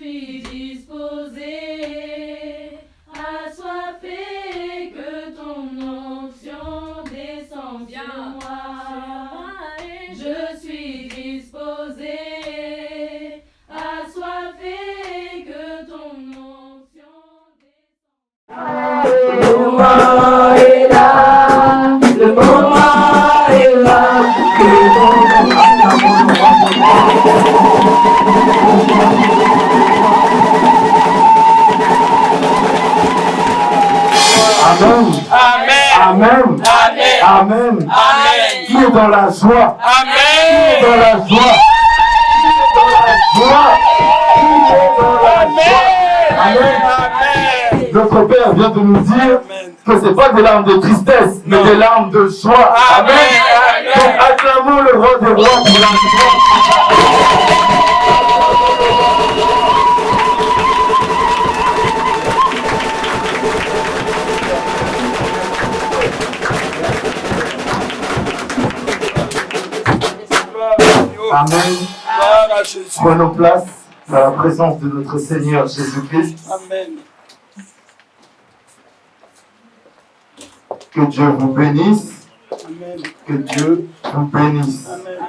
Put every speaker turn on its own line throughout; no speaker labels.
suis disposée, assoiffée, que ton onction descende sur moi. Je suis disposée, assoiffée, que ton onction descende. Le moment est là, le moment est là, que
Amen. Amen. Amen. Amen.
Amen.
Qui est dans la joie?
Amen.
Qui est dans la joie? Qui est dans la joie? Qui est dans la joie? Amen.
Amen.
Notre Père vient de nous dire que ce n'est pas des larmes de tristesse, mais des larmes de joie. Amen.
Amen.
Donc acclamons le roi des rois pour la joie. Amen. Prenons place dans la présence de notre Seigneur Jésus-Christ.
Amen.
Que Dieu vous bénisse.
Amen.
Que Dieu vous bénisse.
Amen.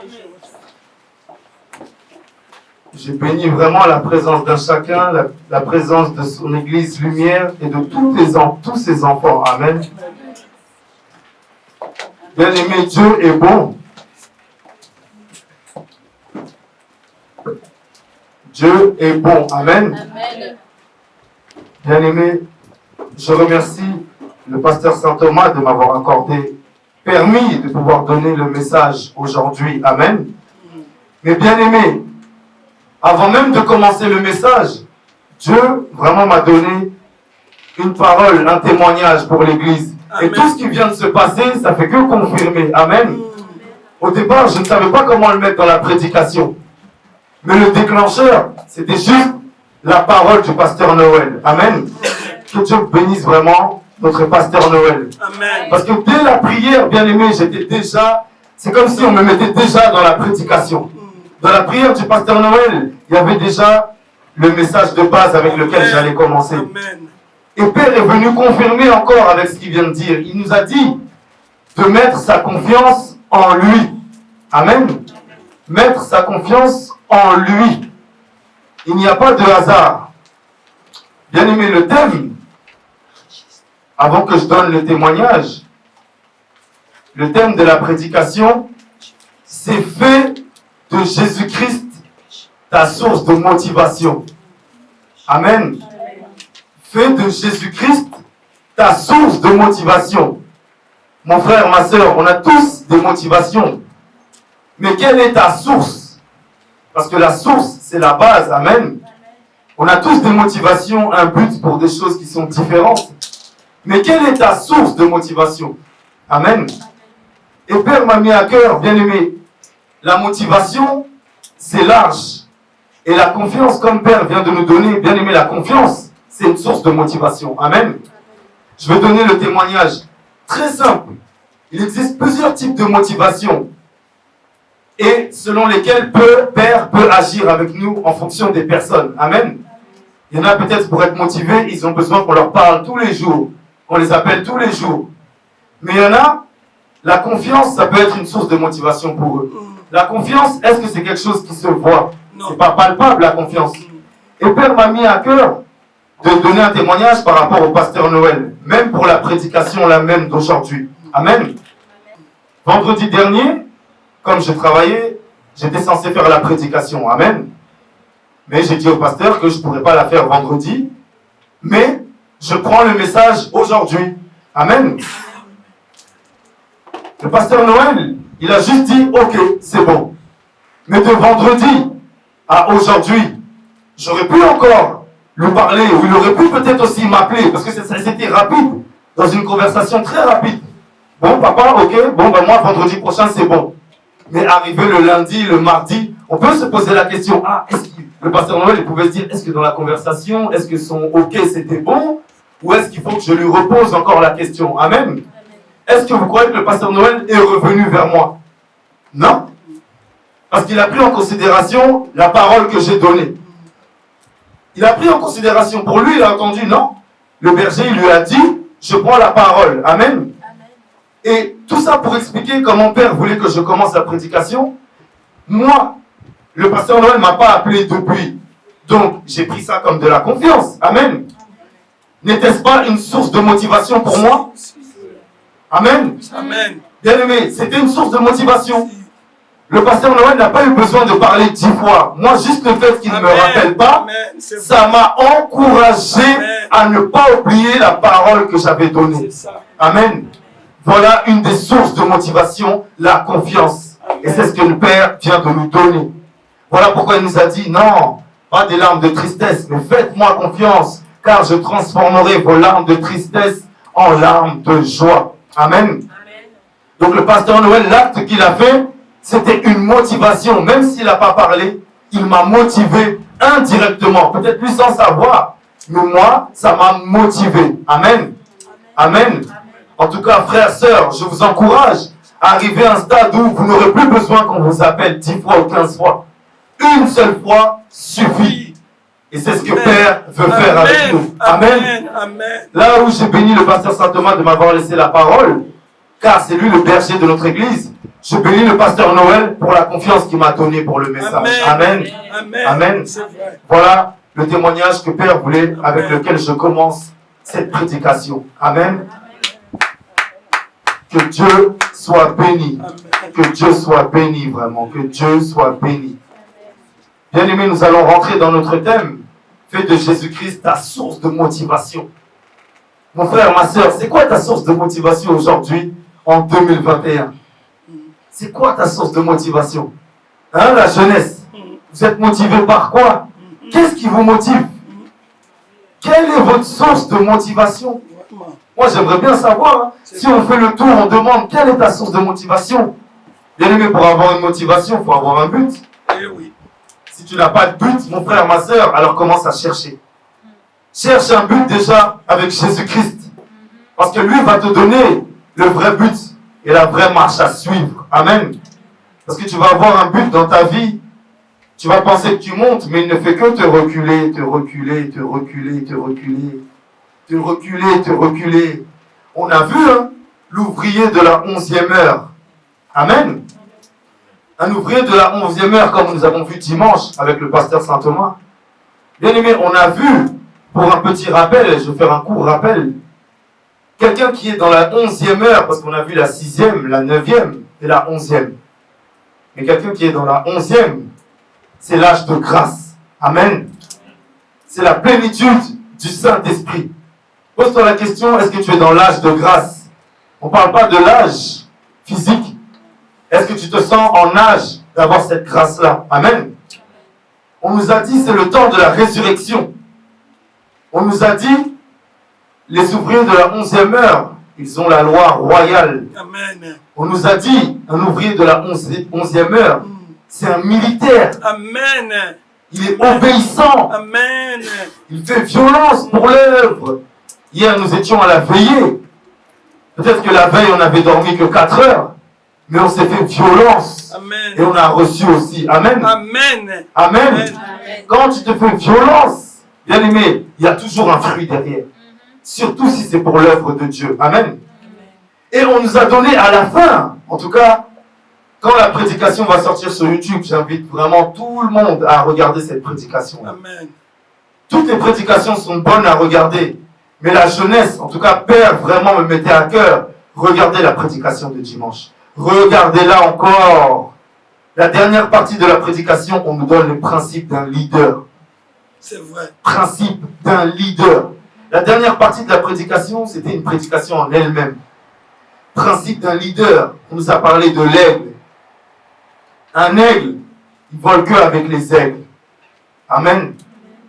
Je bénis vraiment la présence d'un chacun, la présence de son Église Lumière et de tous ses enfants. Amen. Bien-aimé, Dieu est bon. Dieu est bon. Amen.
Amen.
Bien-aimé, je remercie le pasteur Saint-Thomas de m'avoir permis de pouvoir donner le message aujourd'hui. Amen. Mais bien-aimé, avant même de commencer le message, Dieu vraiment m'a donné une parole, un témoignage pour l'Église. Et tout ce qui vient de se passer, ça fait que confirmer. Amen. Au départ, je ne savais pas comment le mettre dans la prédication. Mais le déclencheur, c'était juste la parole du pasteur Noël. Amen. Que Dieu bénisse vraiment notre pasteur Noël.
Amen.
Parce que dès la prière, bien aimé, c'est comme si on me mettait déjà dans la prédication. Dans la prière du pasteur Noël, il y avait déjà le message de base avec lequel j'allais commencer.
Amen.
Et Père est venu confirmer encore avec ce qu'il vient de dire. Il nous a dit de mettre sa confiance en lui. Amen. Mettre sa confiance en lui. Il n'y a pas de hasard. Bien aimé, le thème, avant que je donne le témoignage, le thème de la prédication, c'est fait de Jésus-Christ ta source de motivation. Amen. Fais de Jésus-Christ ta source de motivation. Mon frère, ma soeur, on a tous des motivations. Mais quelle est ta source? Parce que la source, c'est la base. Amen. On a tous des motivations, un but pour des choses qui sont différentes. Mais quelle est ta source de motivation? Amen. Et Père m'a mis à cœur, bien aimé, la motivation, c'est large. Et la confiance, comme Père vient de nous donner, bien aimé, la confiance, c'est une source de motivation. Amen. Je vais donner le témoignage très simple. Il existe plusieurs types de motivation. Et selon lesquels Père peut agir avec nous en fonction des personnes. Amen. Il y en a peut-être pour être motivés, ils ont besoin qu'on leur parle tous les jours. On les appelle tous les jours. Mais il y en a, la confiance, ça peut être une source de motivation pour eux. La confiance, est-ce que c'est quelque chose qui se voit? C'est pas palpable, la confiance. Et Père m'a mis à cœur de donner un témoignage par rapport au pasteur Noël, même pour la prédication la même d'aujourd'hui. Amen. Vendredi dernier, comme je travaillais, j'étais censé faire la prédication. Amen. Mais j'ai dit au pasteur que je ne pourrais pas la faire vendredi, mais je prends le message aujourd'hui. Amen. Le pasteur Noël, il a juste dit, ok, c'est bon. Mais de vendredi à aujourd'hui, j'aurais pu encore lui parler, ou il aurait pu peut-être aussi m'appeler, parce que c'était rapide, dans une conversation très rapide. Bon, papa, ok, bon, ben moi, vendredi prochain, c'est bon. Mais arrivé le lundi, le mardi, on peut se poser la question, est-ce que le pasteur Noël, il pouvait se dire, est-ce que dans la conversation, est-ce que son ok, c'était bon, ou est-ce qu'il faut que je lui repose encore la question? Amen. Est-ce que vous croyez que le pasteur Noël est revenu vers moi? Non. Parce qu'il a pris en considération la parole que j'ai donnée. Il a pris en considération. Pour lui, il a entendu, non. Le berger, il lui a dit, je prends la parole. Amen. Et tout ça pour expliquer comment mon père voulait que je commence la prédication. Moi, le pasteur Noël ne m'a pas appelé depuis. Donc, j'ai pris ça comme de la confiance. Amen. N'était-ce pas une source de motivation pour moi? Amen.
Amen.
Bien aimé, c'était une source de motivation. Le pasteur Noël n'a pas eu besoin de parler 10 fois. Moi, juste le fait qu'il ne me rappelle pas, ça m'a encouragé à ne pas oublier la parole que j'avais donnée. Amen. Voilà une des sources de motivation, la confiance. Et c'est ce que le Père vient de nous donner. Voilà pourquoi il nous a dit, non, pas des larmes de tristesse, mais faites-moi confiance, car je transformerai vos larmes de tristesse en larmes de joie. Amen. Donc le pasteur Noël, l'acte qu'il a fait, c'était une motivation. Même s'il n'a pas parlé, il m'a motivé indirectement. Peut-être plus sans savoir. Mais moi, ça m'a motivé. Amen. Amen. En tout cas, frères, sœurs, je vous encourage à arriver à un stade où vous n'aurez plus besoin qu'on vous appelle 10 fois ou 15 fois. Une seule fois suffit. Et c'est ce que Père veut faire avec nous. Amen. Là où j'ai béni le pasteur Saint-Thomas de m'avoir laissé la parole, car c'est lui le berger de notre église, je bénis le pasteur Noël pour la confiance qu'il m'a donnée pour le message. Amen. Amen. Voilà le témoignage que Père voulait, avec lequel je commence cette prédication. Amen. Que Dieu soit béni. Que Dieu soit béni, vraiment. Que Dieu soit béni. Bien-aimés, nous allons rentrer dans notre thème. Fais de Jésus-Christ ta source de motivation. Mon frère, ma soeur, c'est quoi ta source de motivation aujourd'hui, en 2021? C'est quoi ta source de motivation? Hein, la jeunesse? Vous êtes motivé par quoi? Qu'est-ce qui vous motive? Quelle est votre source de motivation? Moi, j'aimerais bien savoir. Hein. Si on fait le tour, on demande quelle est ta source de motivation? Bien aimé, pour avoir une motivation, il faut avoir un but.
Eh oui.
Si tu n'as pas de but, mon frère, ma soeur, alors commence à chercher. Cherche un but déjà avec Jésus-Christ. Parce que lui va te donner le vrai but et la vraie marche à suivre. Amen. Parce que tu vas avoir un but dans ta vie. Tu vas penser que tu montes, mais il ne fait que te reculer, te reculer, te reculer, te reculer. Te reculer, te reculer. On a vu hein, l'ouvrier de la 11e heure. Amen. Un ouvrier de la 11e heure, comme nous avons vu dimanche avec le pasteur Saint-Thomas. Bien aimé, on a vu, pour un petit rappel, je vais faire un court rappel, quelqu'un qui est dans la 11e heure, parce qu'on a vu la 6e, la 9e et la 11e. Mais quelqu'un qui est dans la 11e, c'est l'âge de grâce. Amen. C'est la plénitude du Saint-Esprit. Pose-toi la question, est-ce que tu es dans l'âge de grâce? On ne parle pas de l'âge physique. Est-ce que tu te sens en âge d'avoir cette grâce-là? Amen. On nous a dit, c'est le temps de la résurrection. On nous a dit, les ouvriers de la 11e heure, ils ont la loi royale.
Amen.
On nous a dit, un ouvrier de la 11e heure, c'est un militaire.
Amen.
Il est obéissant.
Amen.
Il fait violence pour l'œuvre. Hier, nous étions à la veillée. Peut-être que la veille, on n'avait dormi que 4 heures. Mais on s'est fait violence.
Amen.
Et on a reçu aussi. Amen.
Amen.
Amen.
Amen.
Quand tu te fais violence, bien aimé, il y a toujours un fruit derrière. Surtout si c'est pour l'œuvre de Dieu. Amen. Et on nous a donné à la fin, en tout cas, quand la prédication va sortir sur YouTube, j'invite vraiment tout le monde à regarder cette prédication.
Amen.
Toutes les prédications sont bonnes à regarder. Mais la jeunesse, en tout cas, Père vraiment me mettait à cœur. Regardez la prédication de dimanche. Regardez-la encore. La dernière partie de la prédication, on nous donne les principes d'un leader.
C'est vrai.
Principe d'un leader. La dernière partie de la prédication, c'était une prédication en elle-même. Principe d'un leader. On nous a parlé de l'aigle. Un aigle, il vole que avec les aigles. Amen.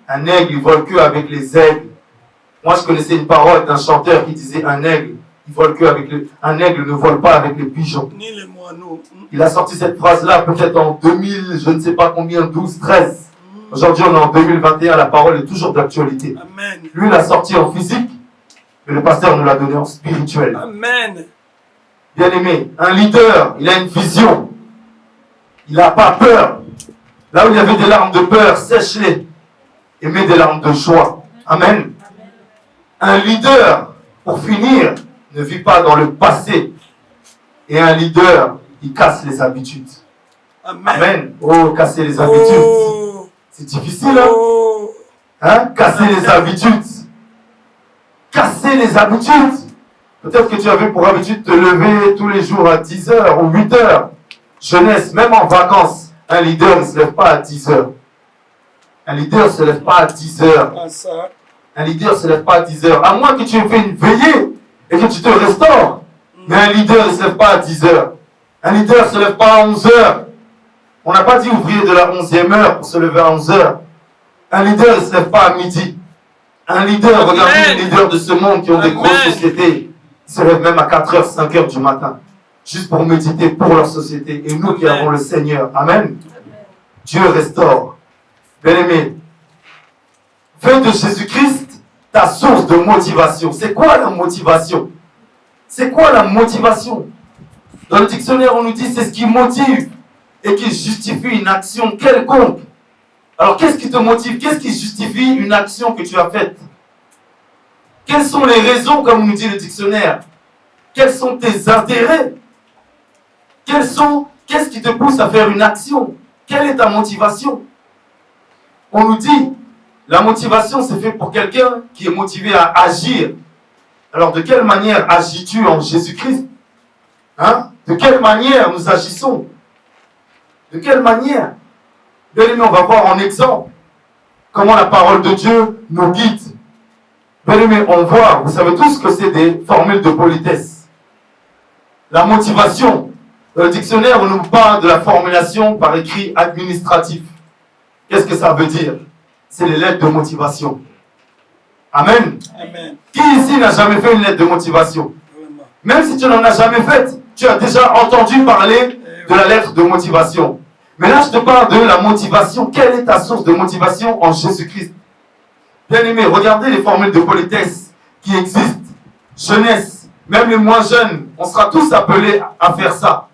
Un aigle, il vole que avec les aigles. Moi, je connaissais une parole d'un chanteur qui disait un aigle, il vole que avec les... Un aigle ne vole pas avec les pigeons.
Ni les moineaux.
Il a sorti cette phrase-là peut-être en 2000, je ne sais pas combien, 12, 13. Aujourd'hui, on est en 2021, la parole est toujours d'actualité.
Amen.
Lui, il l'a sorti en physique, mais le pasteur nous l'a donné en spirituel.
Amen.
Bien aimé, un leader, il a une vision. Il n'a pas peur. Là où il y avait des larmes de peur, sèche-les. et met des larmes de joie. Amen. Un leader, pour finir, ne vit pas dans le passé. Et un leader, il casse les habitudes.
Amen.
Amen. Oh, casser les habitudes.
Oh.
C'est difficile, hein?
Oh.
Hein? Casser les habitudes. Casser les habitudes. Peut-être que tu avais pour habitude de te lever tous les jours à 10h ou 8h. Jeunesse, même en vacances, un leader ne se lève pas à 10h. Un leader ne se lève pas à 10h.
Ah, ça.
Un leader ne se lève pas à 10h. À moins que tu aies fait une veillée et que tu te restaures. Mais un leader ne se lève pas à 10h. Un leader ne se lève pas à 11h. On n'a pas dit ouvrier de la 11e heure pour se lever à 11h. Un leader ne se lève pas à midi. Un leader, regardez les leaders de ce monde qui ont des grosses sociétés. Ils se lèvent même à 4h, 5h du matin. Juste pour méditer pour leur société. Et nous qui avons le Seigneur. Amen. Dieu restaure. Bien-aimé, fais de Jésus-Christ ta source de motivation. C'est quoi la motivation? C'est quoi la motivation? Dans le dictionnaire, on nous dit c'est ce qui motive et qui justifie une action quelconque. Alors, qu'est-ce qui te motive? Qu'est-ce qui justifie une action que tu as faite? Quelles sont les raisons, comme nous dit le dictionnaire? Quels sont tes intérêts? Qu'est-ce qui te pousse à faire une action? Quelle est ta motivation? On nous dit, la motivation, c'est fait pour quelqu'un qui est motivé à agir. Alors, de quelle manière agis-tu en Jésus-Christ? Hein? De quelle manière nous agissons? De quelle manière? Bien aimé, on va voir en exemple comment la parole de Dieu nous guide. Bien aimé, on voit, vous savez tous que c'est des formules de politesse. La motivation, dans le dictionnaire, on nous parle de la formulation par écrit administratif. Qu'est-ce que ça veut dire? C'est les lettres de motivation. Amen.
Amen.
Qui ici n'a jamais fait une lettre de motivation?
Vraiment.
Même si tu n'en as jamais faite, tu as déjà entendu parler de la lettre de motivation. Mais là, je te parle de la motivation. Quelle est ta source de motivation en Jésus-Christ? Bien-aimé, regardez les formules de politesse qui existent. Jeunesse, même les moins jeunes, on sera tous appelés à faire ça.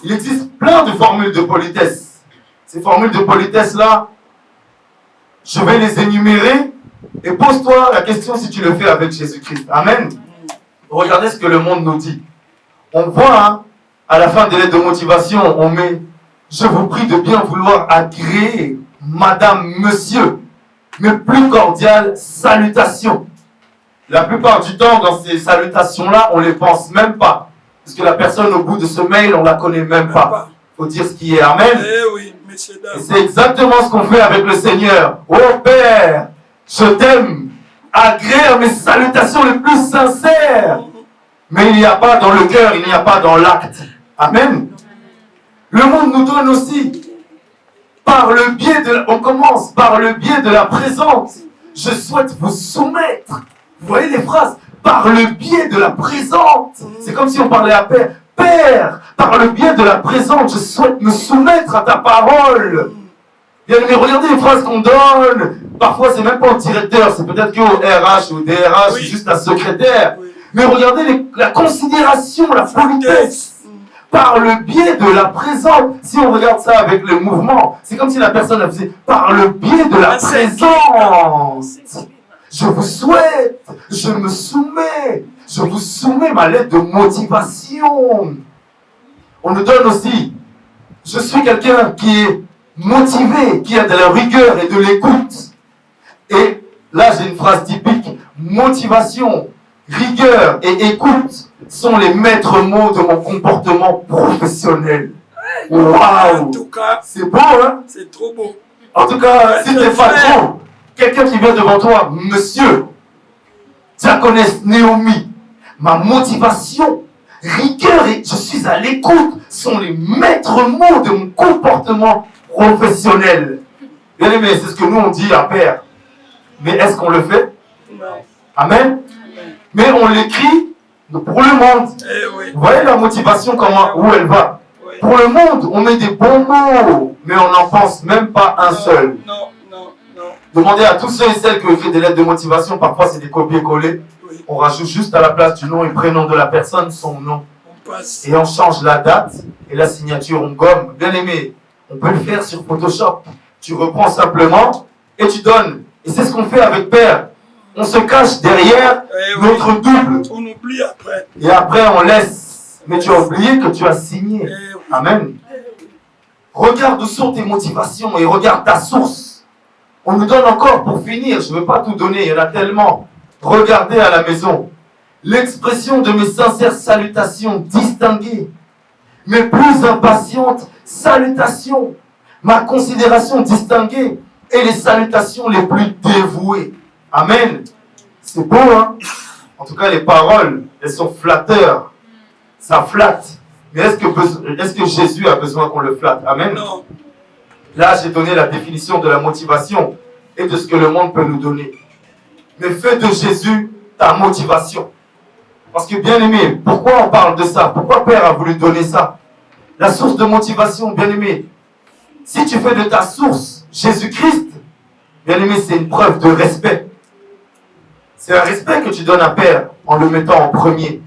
Il existe plein de formules de politesse. Ces formules de politesse-là, je vais les énumérer et pose-toi la question si tu le fais avec Jésus-Christ. Amen. Regardez ce que le monde nous dit. On voit, hein, à la fin des lettres de motivation, on met « Je vous prie de bien vouloir agréer, madame, monsieur, mes plus cordiales salutations. » La plupart du temps, dans ces salutations-là, on ne les pense même pas. Parce que la personne au bout de ce mail, on ne la connaît même pas. Il faut dire ce qui est. Amen.
Eh oui, messieurs, dames.
Et c'est exactement ce qu'on fait avec le Seigneur. Oh Père, je t'aime. Agrée à mes salutations les plus sincères. Mais il n'y a pas dans le cœur, il n'y a pas dans l'acte. Amen. Le monde nous donne aussi, par le biais de, on commence par le biais de la présence. Je souhaite vous soumettre. Vous voyez les phrases? Par le biais de la présente. C'est comme si on parlait à Père. Père, par le biais de la présente, je souhaite me soumettre à ta parole. Bien, mais regardez les phrases qu'on donne. Parfois, c'est même pas au directeur, c'est peut-être qu'au RH ou au DRH,
Oui.
c'est juste la secrétaire.
Oui.
Mais regardez la considération, la politesse. Par le biais de la présente. Si on regarde ça avec le mouvement, c'est comme si la personne elle faisait par le biais de la présence. Je vous souhaite, je me soumets, je vous soumets ma lettre de motivation. On nous donne aussi, je suis quelqu'un qui est motivé, qui a de la rigueur et de l'écoute. Et là j'ai une phrase typique, motivation, rigueur et écoute sont les maîtres mots de mon comportement professionnel.
En
Waouh!
tout cas,
C'est beau, hein?
c'est trop beau.
En tout cas, si t'es patron, quelqu'un qui vient devant toi, monsieur, diaconesse Naomi, ma motivation, rigueur et je suis à l'écoute sont les maîtres mots de mon comportement professionnel. Bien aimé, c'est ce que nous on dit à Père. Mais est-ce qu'on le fait?
Non.
Amen. Mais on l'écrit pour le monde.
Eh oui.
Vous voyez la motivation, où elle va?
Oui.
Pour le monde, on met des bons mots, mais on n'en pense même pas un seul.
Non, non, non.
Demandez à tous ceux et celles qui ont écrit des lettres de motivation, parfois c'est des copier-coller.
Oui.
On rajoute juste à la place du nom et prénom de la personne son nom.
On passe.
Et on change la date et la signature, on gomme. Bien aimé, on peut le faire sur Photoshop. Tu reprends simplement et tu donnes. Et c'est ce qu'on fait avec Père. On se cache derrière notre double.
On oublie après.
Et après, on laisse. Mais tu as oublié que tu as signé. Amen. Regarde où sont tes motivations et regarde ta source. On nous donne encore pour finir. Je ne veux pas tout donner, il y en a tellement. Regardez à la maison. L'expression de mes sincères salutations distinguées. Mes plus impatientes salutations. Ma considération distinguée et les salutations les plus dévouées. Amen. C'est beau, hein? En tout cas, les paroles, elles sont flatteurs. Ça flatte. Mais est-ce que Jésus a besoin qu'on le flatte? Amen.
Non.
Là, j'ai donné la définition de la motivation et de ce que le monde peut nous donner. Mais fais de Jésus ta motivation. Parce que, bien aimé, pourquoi on parle de ça? Pourquoi Père a voulu donner ça? La source de motivation, bien aimé. Si tu fais de ta source Jésus-Christ, bien aimé, c'est une preuve de respect. C'est un respect que tu donnes à Père en le mettant en premier.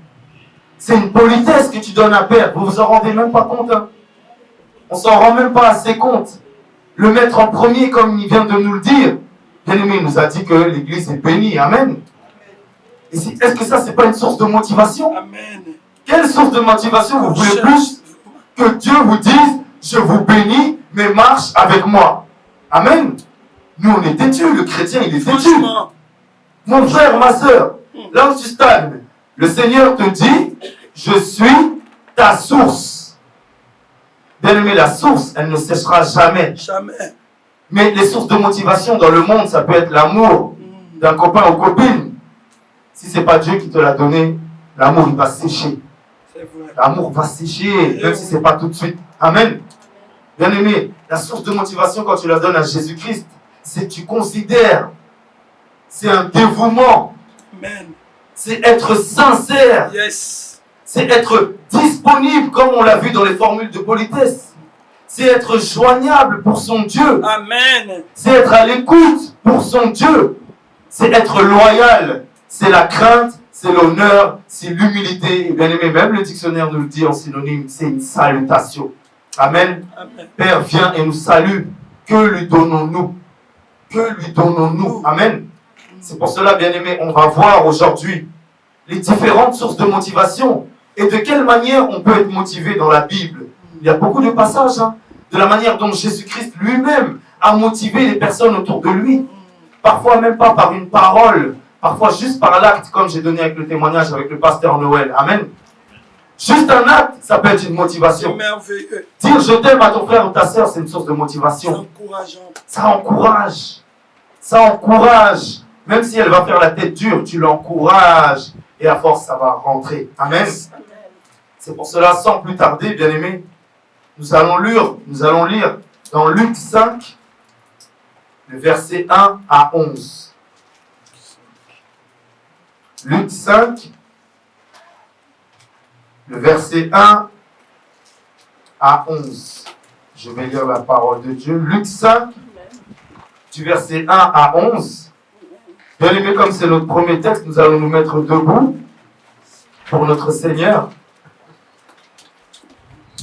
C'est une politesse que tu donnes à Père. Vous vous en rendez même pas compte. Hein? On s'en rend même pas assez compte. Le mettre en premier, comme il vient de nous le dire. Bien aimé, il nous a dit que l'Église est bénie. Amen. Est-ce que ça, c'est pas une source de motivation?
Amen.
Quelle source de motivation vous voulez plus que Dieu vous dise, je vous bénis, mais marche avec moi? Amen. Nous, on est têtus. Le chrétien, il est têtu. Mon frère, ma soeur, là où tu stagnes, le Seigneur te dit, je suis ta source. Bien aimé, la source, elle ne séchera jamais.
Jamais.
Mais les sources de motivation dans le monde, ça peut être l'amour d'un copain ou copine. Si ce n'est pas Dieu qui te l'a donné, l'amour, il va sécher.
C'est vrai.
L'amour va sécher, même si ce n'est pas tout de suite. Amen. Bien aimé, la source de motivation quand tu la donnes à Jésus-Christ, c'est que tu considères, c'est un dévouement.
Amen.
C'est être sincère.
Yes.
C'est être disponible, comme on l'a vu dans les formules de politesse. C'est être joignable pour son Dieu.
Amen.
C'est être à l'écoute pour son Dieu. C'est être loyal. C'est la crainte, c'est l'honneur, c'est l'humilité. Et bien aimé, même le dictionnaire nous le dit en synonyme, c'est une salutation. Amen.
Amen.
Père vient et nous salue. Que lui donnons-nous? Que lui donnons-nous? Amen. C'est pour cela, bien aimé, on va voir aujourd'hui les différentes sources de motivation et de quelle manière on peut être motivé dans la Bible. Il y a beaucoup de passages, hein, de la manière dont Jésus-Christ lui-même a motivé les personnes autour de lui. Parfois même pas par une parole, parfois juste par l'acte, comme j'ai donné avec le témoignage avec le pasteur Noël. Amen. Juste un acte, ça peut être une motivation.
C'est merveilleux.
Dire je t'aime à ton frère ou ta sœur, c'est une source de motivation.
C'est encourageant.
Ça encourage. Ça encourage. Même si elle va faire la tête dure, tu l'encourages. Et à force, ça va rentrer. Amen. C'est pour cela, sans plus tarder, bien aimés, nous allons lire dans Luc 5, le verset 1 à 11. Luc 5, le verset 1 à 11. Je vais lire la parole de Dieu. Luc 5, du verset 1 à 11. Bien aimé, comme c'est notre premier texte, nous allons nous mettre debout pour notre Seigneur.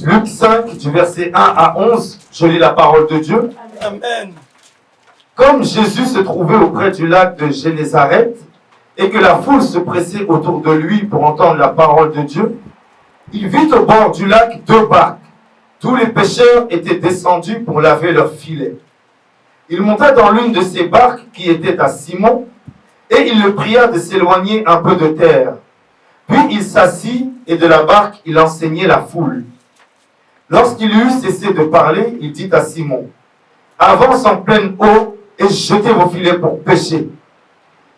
Luc 5, du verset 1 à 11, je lis la parole de Dieu.
Amen.
Comme Jésus se trouvait auprès du lac de Génézareth et que la foule se pressait autour de lui pour entendre la parole de Dieu, il vit au bord du lac 2 barques. Tous les pêcheurs étaient descendus pour laver leurs filets. Il monta dans l'une de ces barques qui était à Simon et il le pria de s'éloigner un peu de terre. Puis il s'assit et de la barque il enseignait la foule. Lorsqu'il eut cessé de parler, il dit à Simon, « Avance en pleine eau et jetez vos filets pour pêcher. »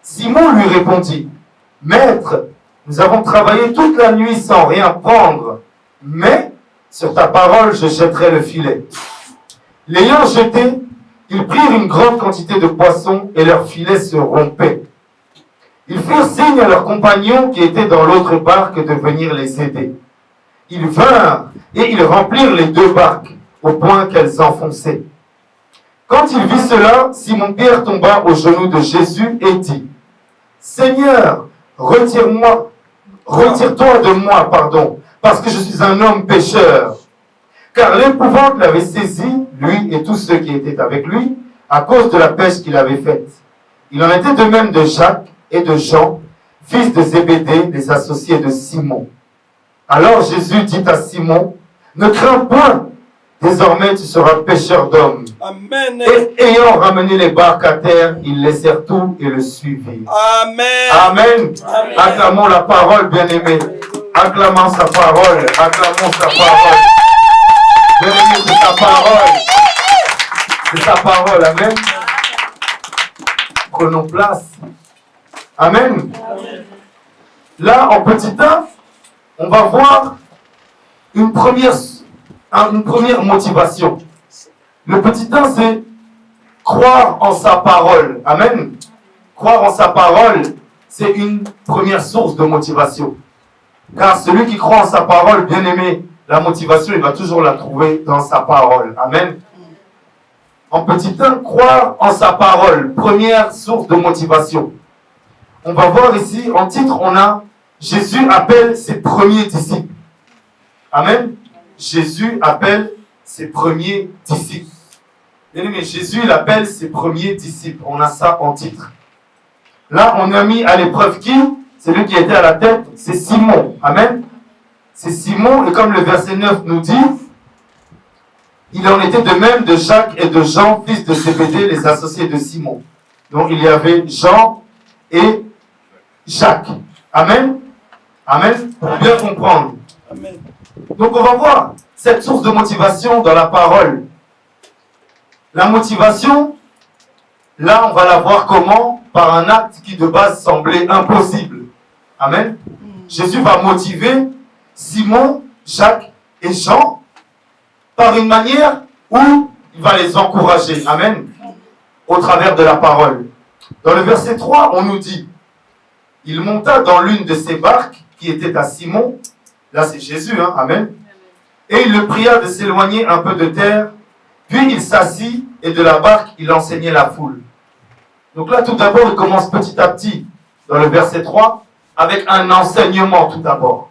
Simon lui répondit, « Maître, nous avons travaillé toute la nuit sans rien prendre, mais sur ta parole je jetterai le filet. » L'ayant jeté, ils prirent une grande quantité de poissons et leurs filets se rompaient. Ils firent signe à leurs compagnons qui étaient dans l'autre barque de venir les aider. Ils vinrent et ils remplirent les 2 barques au point qu'elles enfonçaient. Quand il vit cela, Simon-Pierre tomba aux genoux de Jésus et dit, « Seigneur, retire-toi de moi, parce que je suis un homme pécheur. » Car l'épouvante l'avait saisi, lui et tous ceux qui étaient avec lui, à cause de la pêche qu'il avait faite. Il en était de même de Jacques et de Jean, fils de Zébédée, les associés de Simon. Alors Jésus dit à Simon, ne crains point, désormais tu seras pêcheur d'hommes.
Amen.
Et ayant ramené les barques à terre, ils laissèrent tout et le suivirent.
Amen.
Amen.
Amen.
Acclamons la parole, bien-aimé. Acclamons sa parole. Acclamons sa parole. Bien-aimé, c'est sa parole. C'est sa parole. Amen. Prenons place. Amen. Là, en petit 1, on va voir une première motivation. Le petit 1, c'est croire en sa parole. Amen. Croire en sa parole, c'est une première source de motivation. Car celui qui croit en sa parole, bien aimé, la motivation, il va toujours la trouver dans sa parole. Amen. En petit 1, croire en sa parole, première source de motivation. On va voir ici, en titre, on a Jésus appelle ses premiers disciples. Amen. Jésus appelle ses premiers disciples. Bien aimé, Jésus, il appelle ses premiers disciples. On a ça en titre. Là, on a mis à l'épreuve qui? Celui qui était à la tête, c'est Simon. Amen. C'est Simon, et comme le verset 9 nous dit, il en était de même de Jacques et de Jean, fils de Zébédée, les associés de Simon. Donc il y avait Jean et Jacques. Amen. Amen. Pour bien comprendre.
Amen.
Donc on va voir cette source de motivation dans la parole. La motivation, là on va la voir comment? Par un acte qui de base semblait impossible. Amen. Jésus va motiver Simon, Jacques et Jean par une manière où il va les encourager. Amen. Au travers de la parole. Dans le verset 3, on nous dit, il monta dans l'une de ses barques qui était à Simon. Là c'est Jésus, hein? Amen. Et il le pria de s'éloigner un peu de terre. Puis il s'assit et de la barque il enseignait la foule. Donc là tout d'abord il commence petit à petit dans le verset 3 avec un enseignement tout d'abord.